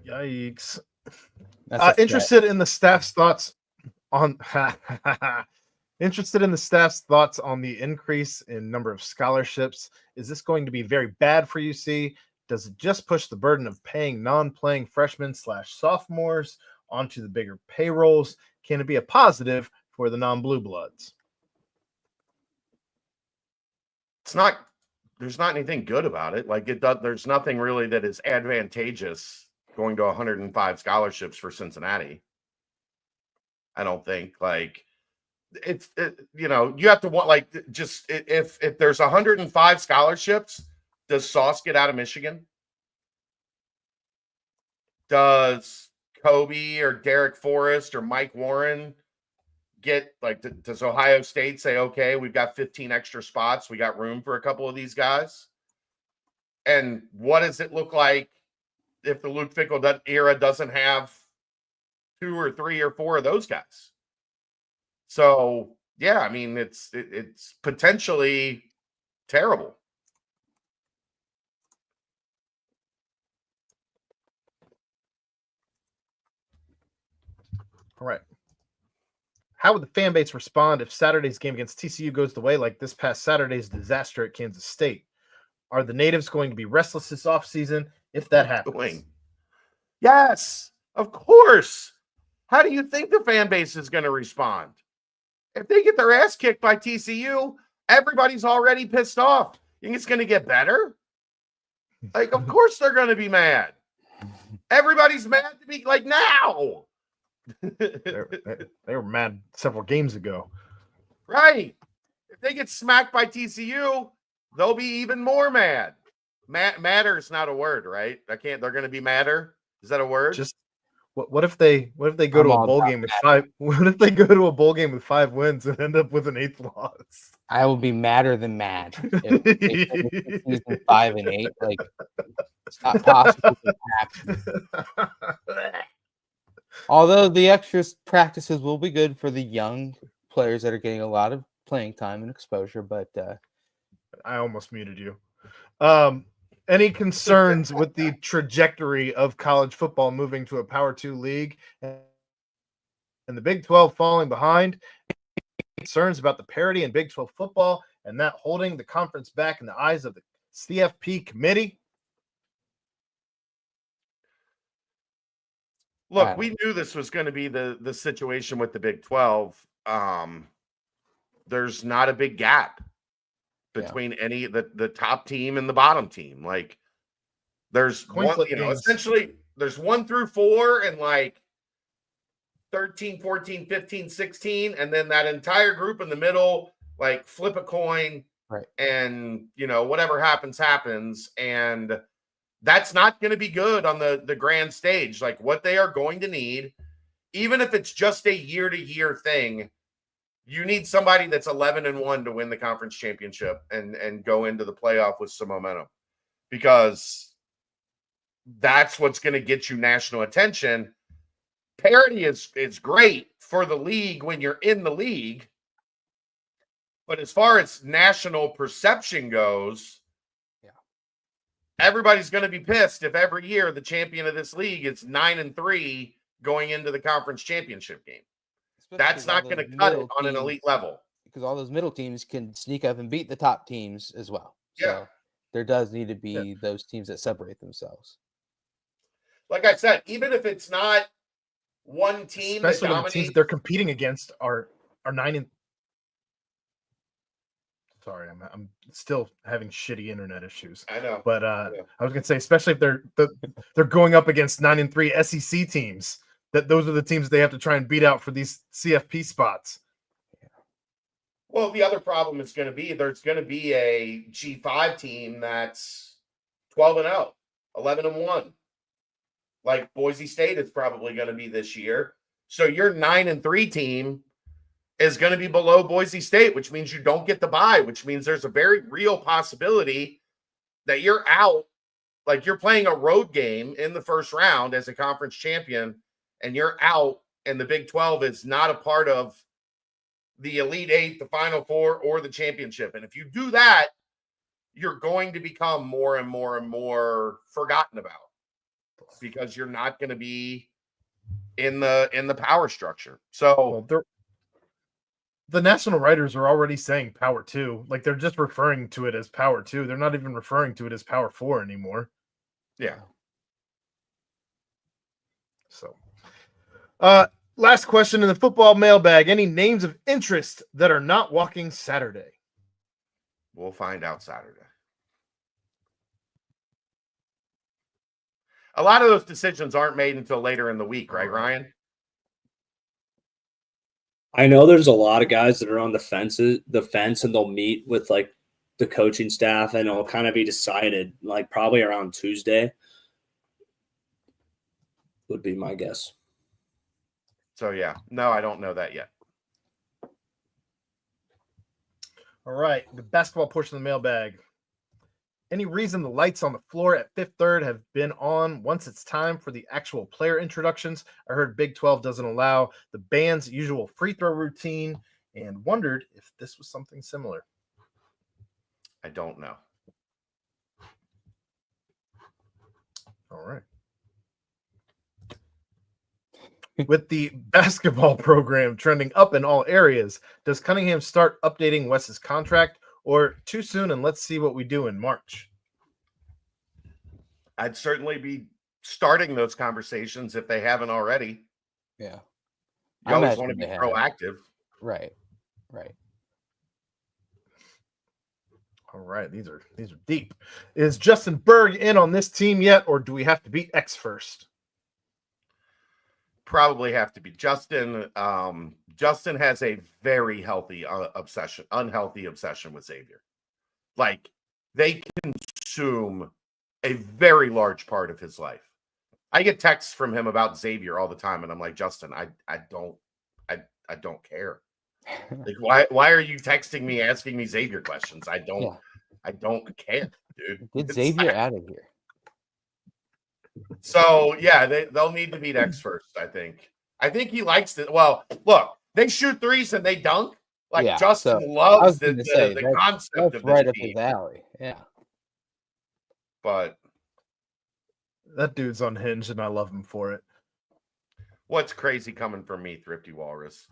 Yikes. That's a Interested in the staff's thoughts on interested in the staff's thoughts on the increase in number of scholarships. Is this going to be very bad for UC? Does it just push the burden of paying non-playing freshmen / sophomores onto the bigger payrolls? Can it be a positive for the non-blue bloods? It's not. There's not anything good about it. Like it does. There's nothing really that is advantageous going to 105 scholarships for Cincinnati. I don't think. Like you have to want if there's 105 scholarships, does Sauce get out of Michigan? Does Kobe or Derek Forrest or Mike Warren get does Ohio State say, okay, we've got 15 extra spots, we got room for a couple of these guys? And what does it look like if the Luke Fickell era doesn't have 2 or 3 or 4 of those guys? So yeah, I mean it's potentially terrible. All right. How would the fan base respond if Saturday's game against TCU goes the way like this past Saturday's disaster at Kansas State? Are the natives going to be restless this offseason if that happens? Yes, of course. How do you think the fan base is going to respond? If they get their ass kicked by TCU, everybody's already pissed off. You think it's going to get better? Like, of course they're going to be mad. Everybody's mad to be now. They were mad several games ago. Right. If they get smacked by TCU, they'll be even more mad. Madder is not a word, right? They're going to be madder. Is that a word? Just what if they go to a bowl game with 5? What if they go to a bowl game with 5 wins and end up with an 8th loss? I will be madder than mad if they finish the season 5 and 8. Like, it's not possible to happen. Although the extra practices will be good for the young players that are getting a lot of playing time and exposure, but I almost muted you. Any concerns with the trajectory of college football moving to a Power 2 league and the Big 12 falling behind? Concerns about the parity in Big 12 football and that holding the conference back in the eyes of the CFP committee? Look, we knew this was going to be the situation with the Big 12. There's not a big gap between any the top team and the bottom team. Like there's essentially there's 1 through 4 and 13, 14, 15, 16, and then that entire group in the middle, flip a coin, right? And whatever happens. And that's not going to be good on the grand stage. Like what they are going to need, even if it's just a year-to-year thing, you need somebody that's 11-1 to win the conference championship and go into the playoff with some momentum, because that's what's going to get you national attention. Parity is great for the league when you're in the league, but as far as national perception goes, everybody's going to be pissed if every year the champion of this league is 9-3 going into the conference championship game. That's not going to cut it on an elite level. Because all those middle teams can sneak up and beat the top teams as well. So there does need to be those teams that separate themselves. Like I said, even if it's not one team, especially when the teams that they're competing against are 9 Sorry, I'm still having shitty internet issues. I know, but I was gonna say, especially if they're going up against 9-3 SEC teams, that those are the teams they have to try and beat out for these CFP spots. Well, the other problem is going to be there's going to be a G5 team that's 12-0, 11-1. Like Boise State is probably going to be this year. So your 9-3 team is going to be below Boise State, which means you don't get the bye, which means there's a very real possibility that you're out Like you're playing a road game in the first round as a conference champion, and you're out, and the Big 12 is not a part of the Elite Eight, the Final Four, or the championship. And if you do that, you're going to become more and more and more forgotten about because you're not going to be in the power structure. So the national writers are already saying Power 2. Like they're just referring to it as Power 2. They're not even referring to it as Power 4 anymore. Yeah. So, last question in the football mailbag. Any names of interest that are not walking Saturday? We'll find out Saturday. A lot of those decisions aren't made until later in the week, right, Ryan? I know there's a lot of guys that are on the fence, and they'll meet with like the coaching staff, and it'll kind of be decided like probably around Tuesday. Would be my guess. So yeah, no, I don't know that yet. All right, the basketball portion of the mailbag. Any reason the lights on the floor at Fifth Third have been on once it's time for the actual player introductions? I heard Big 12 doesn't allow the band's usual free throw routine and wondered if this was something similar. I don't know. All right. With the basketball program trending up in all areas, does Cunningham start updating Wes's contract or too soon and let's see what we do in March? I'd certainly be starting those conversations if they haven't already. Yeah. You always want to be proactive. Right. All right, these are deep. Is Justin Berg in on this team yet, or do we have to beat X first? Probably have to be Justin. Justin has a very healthy unhealthy obsession with Xavier. Like they consume a very large part of his life. I get texts from him about Xavier all the time, and I'm like, Justin, I don't care. Like, why are you texting me asking me Xavier questions? I don't care, dude. Get Xavier out of here. So yeah, they'll need to beat X first. I think he likes it. Well, look, they shoot threes and they dunk. Like Justin loves the concept that's of right this up team. his alley. Yeah, But that dude's unhinged, and I love him for it. What's crazy coming from me, Thrifty Walrus?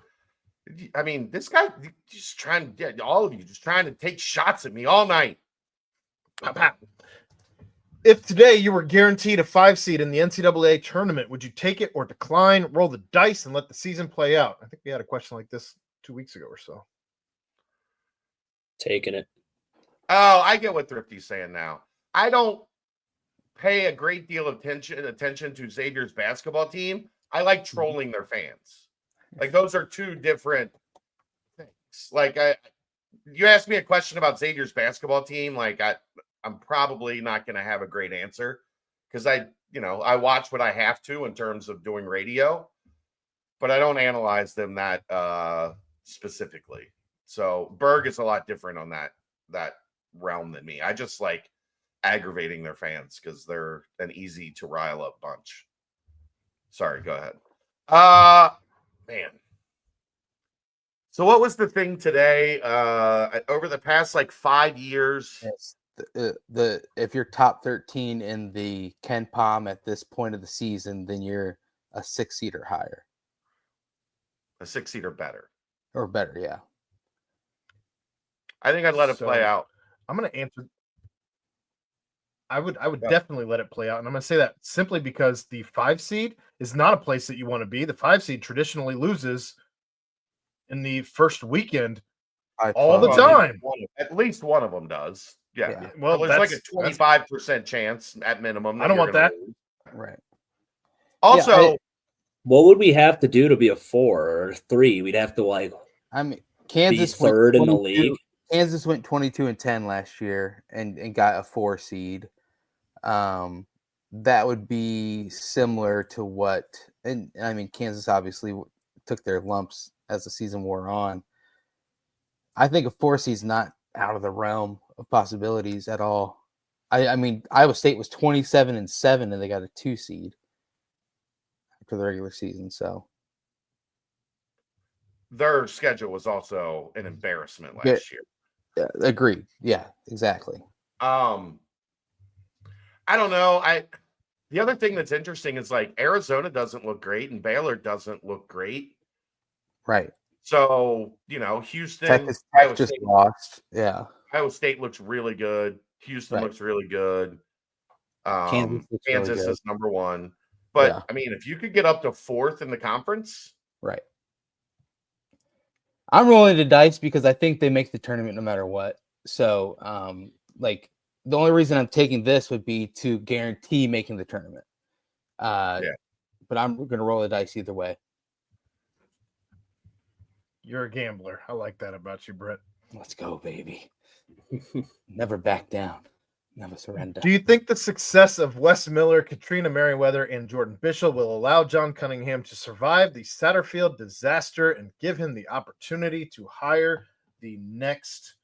I mean, this guy just trying to get all of you just trying to take shots at me all night. If today you were guaranteed a 5 seed in the NCAA tournament, would you take it or decline, roll the dice, and let the season play out? I think we had a question like this 2 weeks ago or so. Taking it. Oh, I get what Thrifty's saying now. I don't pay a great deal of attention to Xavier's basketball team. I like trolling their fans. Like those are two different things. Like you asked me a question about Xavier's basketball team. Like I'm probably not going to have a great answer because I watch what I have to in terms of doing radio, but I don't analyze them that specifically. So Berg is a lot different on that realm than me. I just like aggravating their fans because they're an easy to rile up bunch. Sorry, go ahead. Man. So what was the thing today? Over the past like 5 years, the if you're top 13 in the Ken Pom at this point of the season, then you're a 6 seed or higher. A 6 seed or better. Or better, yeah. I think I'd let it play out. I'm going to answer. I would definitely let it play out. And I'm going to say that simply because the 5 seed is not a place that you want to be. The 5 seed traditionally loses in the first weekend all the time. At least one of them does. Yeah. Well, there's like a 25% chance at minimum. I don't want that. Lose. Right. Also, what would we have to do to be a 4 or a 3? We'd have to Kansas be third in the league. Kansas went 22-10 last year and got a 4 seed. That would be similar to what, and I mean, Kansas obviously took their lumps as the season wore on. I think a 4 seed is not out of the realm of possibilities at all. I mean, Iowa State was 27-7, and they got a 2 seed for the regular season. So Their schedule was also an embarrassment Yeah. last year. yeah, agreed. Yeah, exactly. I don't know. The other thing that's interesting is like Arizona doesn't look great and Baylor doesn't look great. Right. So, you know, Houston, Texas Iowa Tech just State, lost. Yeah. Iowa State looks really good. Houston Right. looks really good. Kansas looks really Kansas good. is number 1. But Yeah. I mean, if you could get up to 4th in the conference, Right. I'm rolling the dice because I think they make the tournament no matter what. So, like the only reason I'm taking this would be to guarantee making the tournament. Yeah. But I'm going to roll the dice either way. You're a gambler. I like that about you, Brett. Let's go, baby. Never back down. Never surrender. Do you think the success of Wes Miller, Katrina Merriweather, and Jordan Bishop will allow John Cunningham to survive the Satterfield disaster and give him the opportunity to hire the next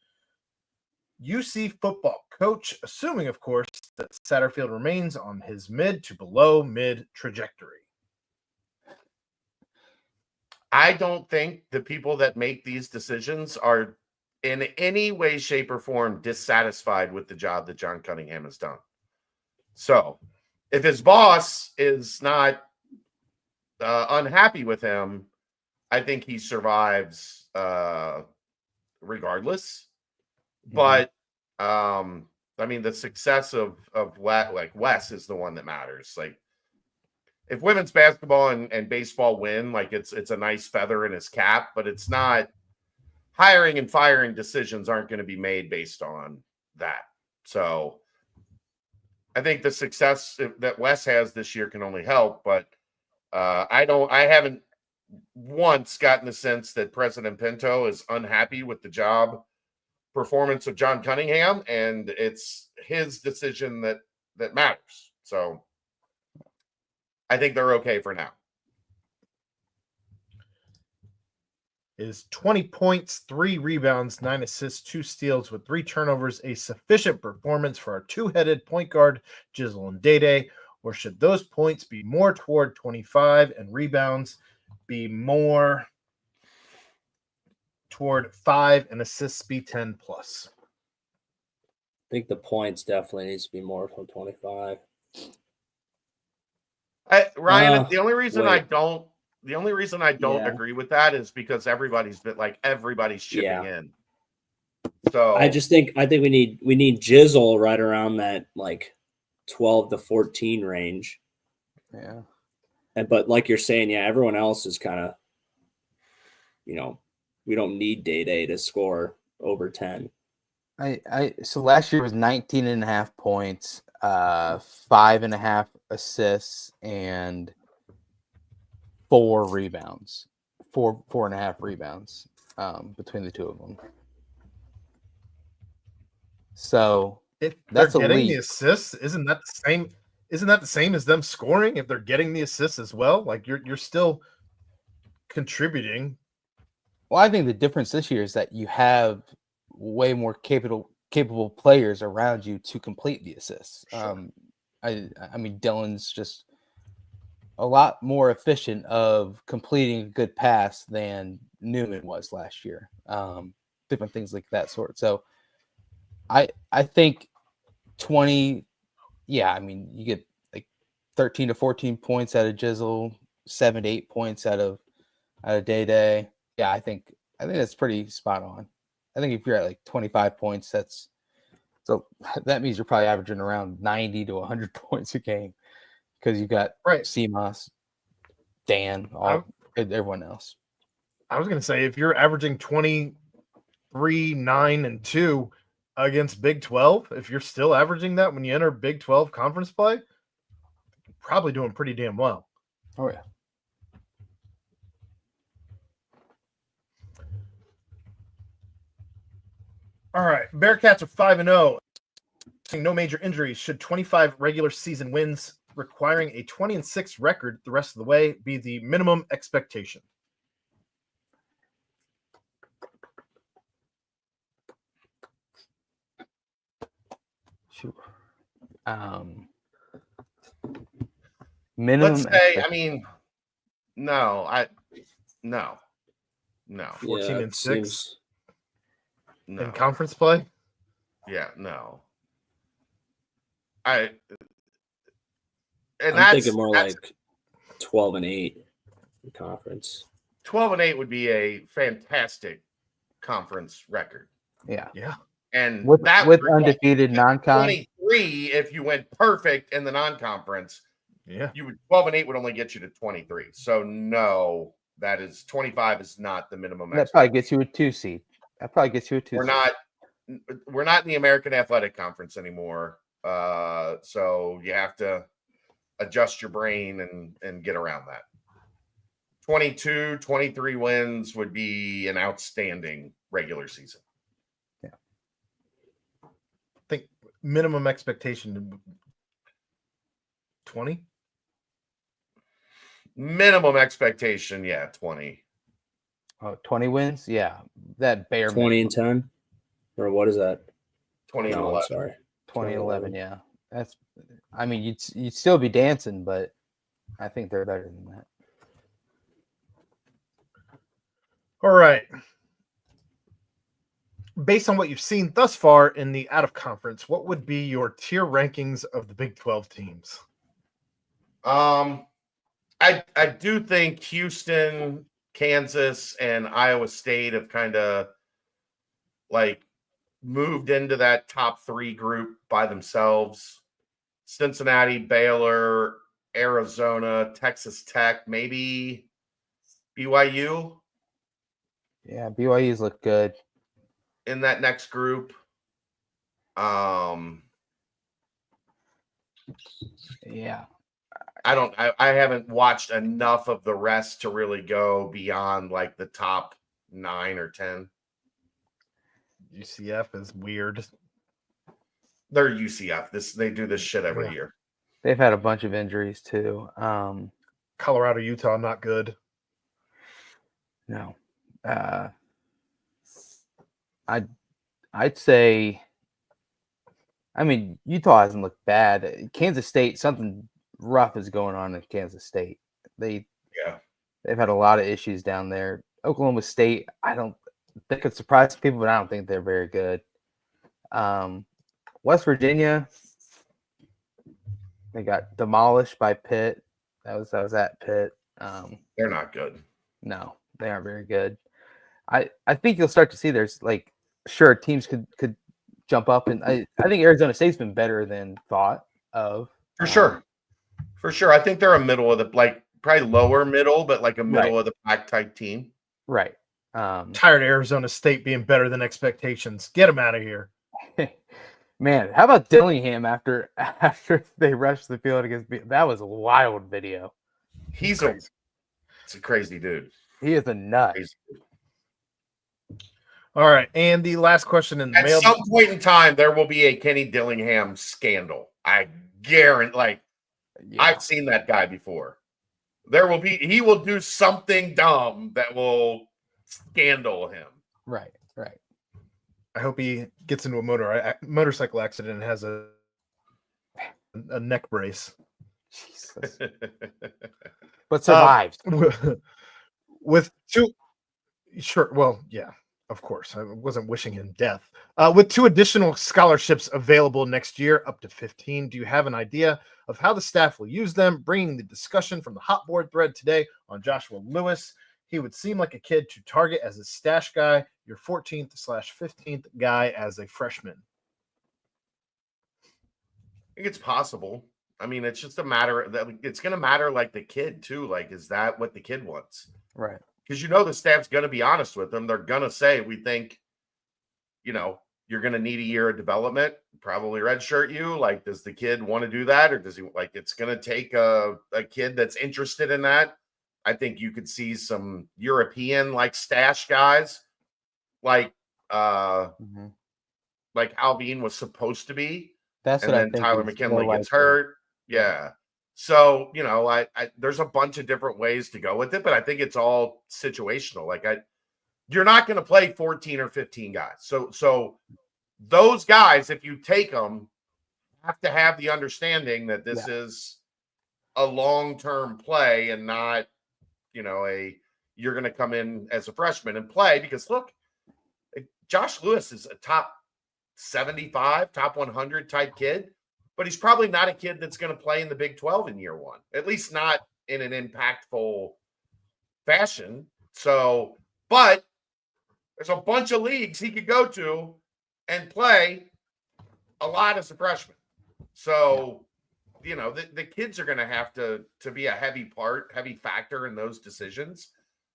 UC football coach, assuming, of course, that Satterfield remains on his mid to below mid trajectory? I don't think the people that make these decisions are in any way, shape, or form dissatisfied with the job that John Cunningham has done. So if his boss is not unhappy with him, I think he survives regardless. But I mean, the success of Wes is the one that matters. Like, if women's basketball and baseball win, like it's a nice feather in his cap, but it's not. Hiring and firing decisions aren't going to be made based on that. So I think the success that Wes has this year can only help, but I haven't once gotten the sense that President Pinto is unhappy with the job performance of John Cunningham, and it's his decision that matters. So I think they're okay for now. Is 20 points, 3 rebounds, 9 assists, 2 steals with 3 turnovers a sufficient performance for our two-headed point guard, Jizzle and Day, or should those points be more toward 25 and rebounds be more toward 5 and assists be 10 plus? I think the points definitely needs to be more from 25. Ryan, the only reason wait. I don't Yeah. agree with that is because everybody's chipping Yeah. in. So I think we need Jizzle right around that like 12 to 14 range. Yeah. But like you're saying, yeah, everyone else is kind of, you know, we don't need Day to score over 10. So last year was 19.5 points, 5.5 assists, and 4 rebounds, 4.5 rebounds between the two of them. So If that's they're getting elite. the assists, isn't that the same? Isn't that the same as them scoring? If they're getting the assists as well, like you're still contributing. Well, I think the difference this year is that you have way more capable players around you to complete the assists. Sure. I mean, Dylan's just a lot more efficient of completing a good pass than Newman was last year. Different things like that sort. So I think 20. Yeah, I mean, you get like 13 to 14 points out of Jizzle, 7 to 8 points out of Day. Yeah, I think that's pretty spot on. I think if you're at like 25 points, that means you're probably averaging around 90 to 100 points a game because you got Right. CMOS, Dan, everyone else. I was going to say, if you're averaging 23, 9, and 2 against Big 12, if you're still averaging that when you enter Big 12 conference play, you're probably doing pretty damn well. Oh, yeah. All right. Bearcats are 5-0. No major injuries. Should 25 regular season wins requiring a 20-6 record the rest of the way be the minimum expectation? Sure. Minimum. Let's say, I mean, no. 14 Yeah, and it 6 seems- No. in conference play. Yeah, no. And I'm that's thinking more like 12 and 8 in conference. 12 and 8 would be a fantastic conference record. Yeah. Yeah. And With that would undefeated non-con. 23 if you went perfect in the non-conference. Yeah. You would 12 and 8 would only get you to 23. So no, that is 25 is not the minimum. That probably gets you a 2 seed. That probably gets you a 2 We're seed. we're not in the American Athletic Conference anymore. So you have to adjust your brain and get around that. 22, 23 wins would be an outstanding regular season. I think minimum expectation 20. Minimum expectation, yeah, 20. Oh, 20 wins? Yeah. That bare 20 minimum. and 10? Or what is that? 20 and No, I'm 11. sorry. 20 and 11, yeah. That's I mean, you'd still be dancing, but I think they're better than that. All right. Based on what you've seen thus far in the out of conference, what would be your tier rankings of the Big 12 teams? I do think Houston, Kansas, and Iowa State have kind of like moved into that top 3 group by themselves. Cincinnati, Baylor, Arizona, Texas Tech, maybe BYU Yeah, BYU's look good. in that next group. Yeah. I haven't watched enough of the rest to really go beyond like the top 9 or 10. UCF is weird. They're UCF. They do this shit every Yeah. year. They've had a bunch of injuries too. Colorado, Utah, not good. No. I'd say, I mean, Utah hasn't looked bad. Kansas State, something rough is going on in Kansas State. They've had a lot of issues down there. Oklahoma State, they could surprise people, but I don't think they're very good. West Virginia, they got demolished by Pitt. That was at Pitt. They're not good. No, they aren't very good. I think you'll start to see there's like, sure, teams could jump up, and I think Arizona State's been better than thought of. For sure. I think they're a middle of the probably lower middle, but like a middle of the pack type team. Right. Tired of Arizona State being better than expectations. Get them out of here. Man, how about Dillingham after they rushed the field against that was a wild video. It's a crazy dude. He is a nut. Crazy. All right, and the last question in the At some point in time, there will be a Kenny Dillingham scandal. I guarantee. I've seen that guy before. He will do something dumb that will scandal him. Right. I hope he gets into a motorcycle accident and has a neck brace. Jesus. But survives. With 2 sure, well, yeah, of course. I wasn't wishing him death. With 2 additional scholarships available next year, up to 15, do you have an idea of how the staff will use them? Bringing the discussion from the hot board thread today on Joshua Lewis. He would seem like a kid to target as a stash guy, your 14th/15th guy as a freshman. I think it's possible. I mean, it's just a matter that it's going to matter like the kid too. Like, is that what the kid wants? Right. Because the staff's going to be honest with them. They're going to say, we think, you're going to need a year of development, probably redshirt you. Like, does the kid want to do that? Or does he it's going to take a kid that's interested in that? I think you could see some European like stash guys like Alvin was supposed to be. That's and what then I think. Tyler McKinley gets hurt. Yeah. So, I there's a bunch of different ways to go with it, but I think it's all situational. Like you're not going to play 14 or 15 guys. So those guys, if you take them, have to have the understanding that this is a long-term play and not, you're going to come in as a freshman and play, because look, Josh Lewis is a top 75, top 100 type kid, but he's probably not a kid that's going to play in the Big 12 in year one, at least not in an impactful fashion. So, but there's a bunch of leagues he could go to and play a lot as a freshman. So, the kids are going to have to be a heavy factor in those decisions.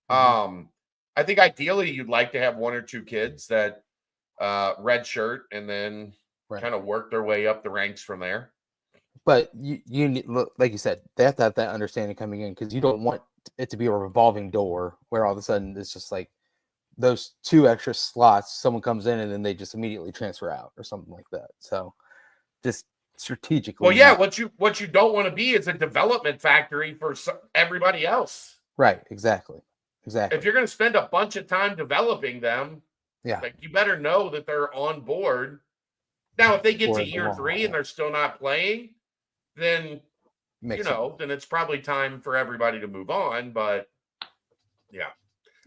I think ideally you'd like to have one or two kids that red shirt and then kind of work their way up the ranks from there. But you need, like you said, they have to have that understanding coming in, because you don't want it to be a revolving door where all of a sudden it's just like those two extra slots, someone comes in and then they just immediately transfer out or something like that. So just strategically. Well, yeah, what you don't want to be is a development factory for everybody else. Right, exactly. If you're going to spend a bunch of time developing them, like, you better know that they're on board. Now, if they get to year 3 and they're still not playing, then then it's probably time for everybody to move on. But yeah,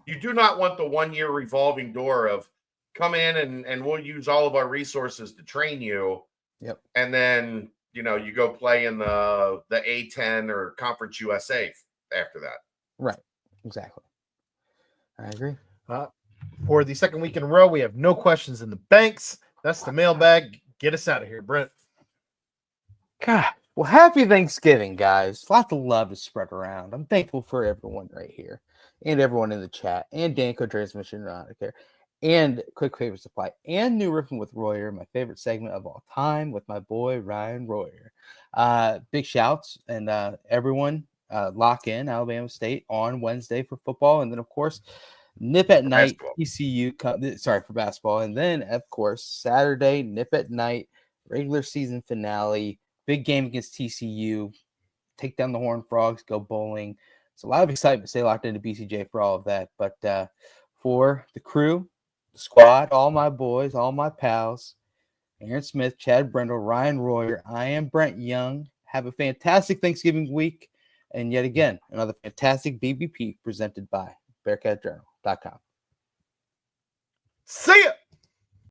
you do not want the 1-year revolving door of come in and we'll use all of our resources to train you. Yep. And then, you go play in the A10 or Conference USA after that. Right. Exactly. I agree. For the second week in a row, we have no questions in the banks. That's the mailbag. Get us out of here, Brent. God. Well, happy Thanksgiving, guys. Lots of love to spread around. I'm thankful for everyone right here and everyone in the chat and Danco Transmission Care and Quick Favor Supply and New Riffing with Royer, my favorite segment of all time with my boy Ryan Royer. Big shouts and everyone lock in Alabama State on Wednesday for football. And then, of course, Nip at night, TCU, for basketball. And then, of course, Saturday, Nip at night, regular season finale. Big game against TCU. Take down the Horned Frogs, go bowling. It's a lot of excitement. Stay locked into BCJ for all of that. But for the crew, the squad, all my boys, all my pals, Aaron Smith, Chad Brendel, Ryan Royer, I am Brent Young. Have a fantastic Thanksgiving week. And yet again, another fantastic BBP presented by BearcatJournal.com. See ya!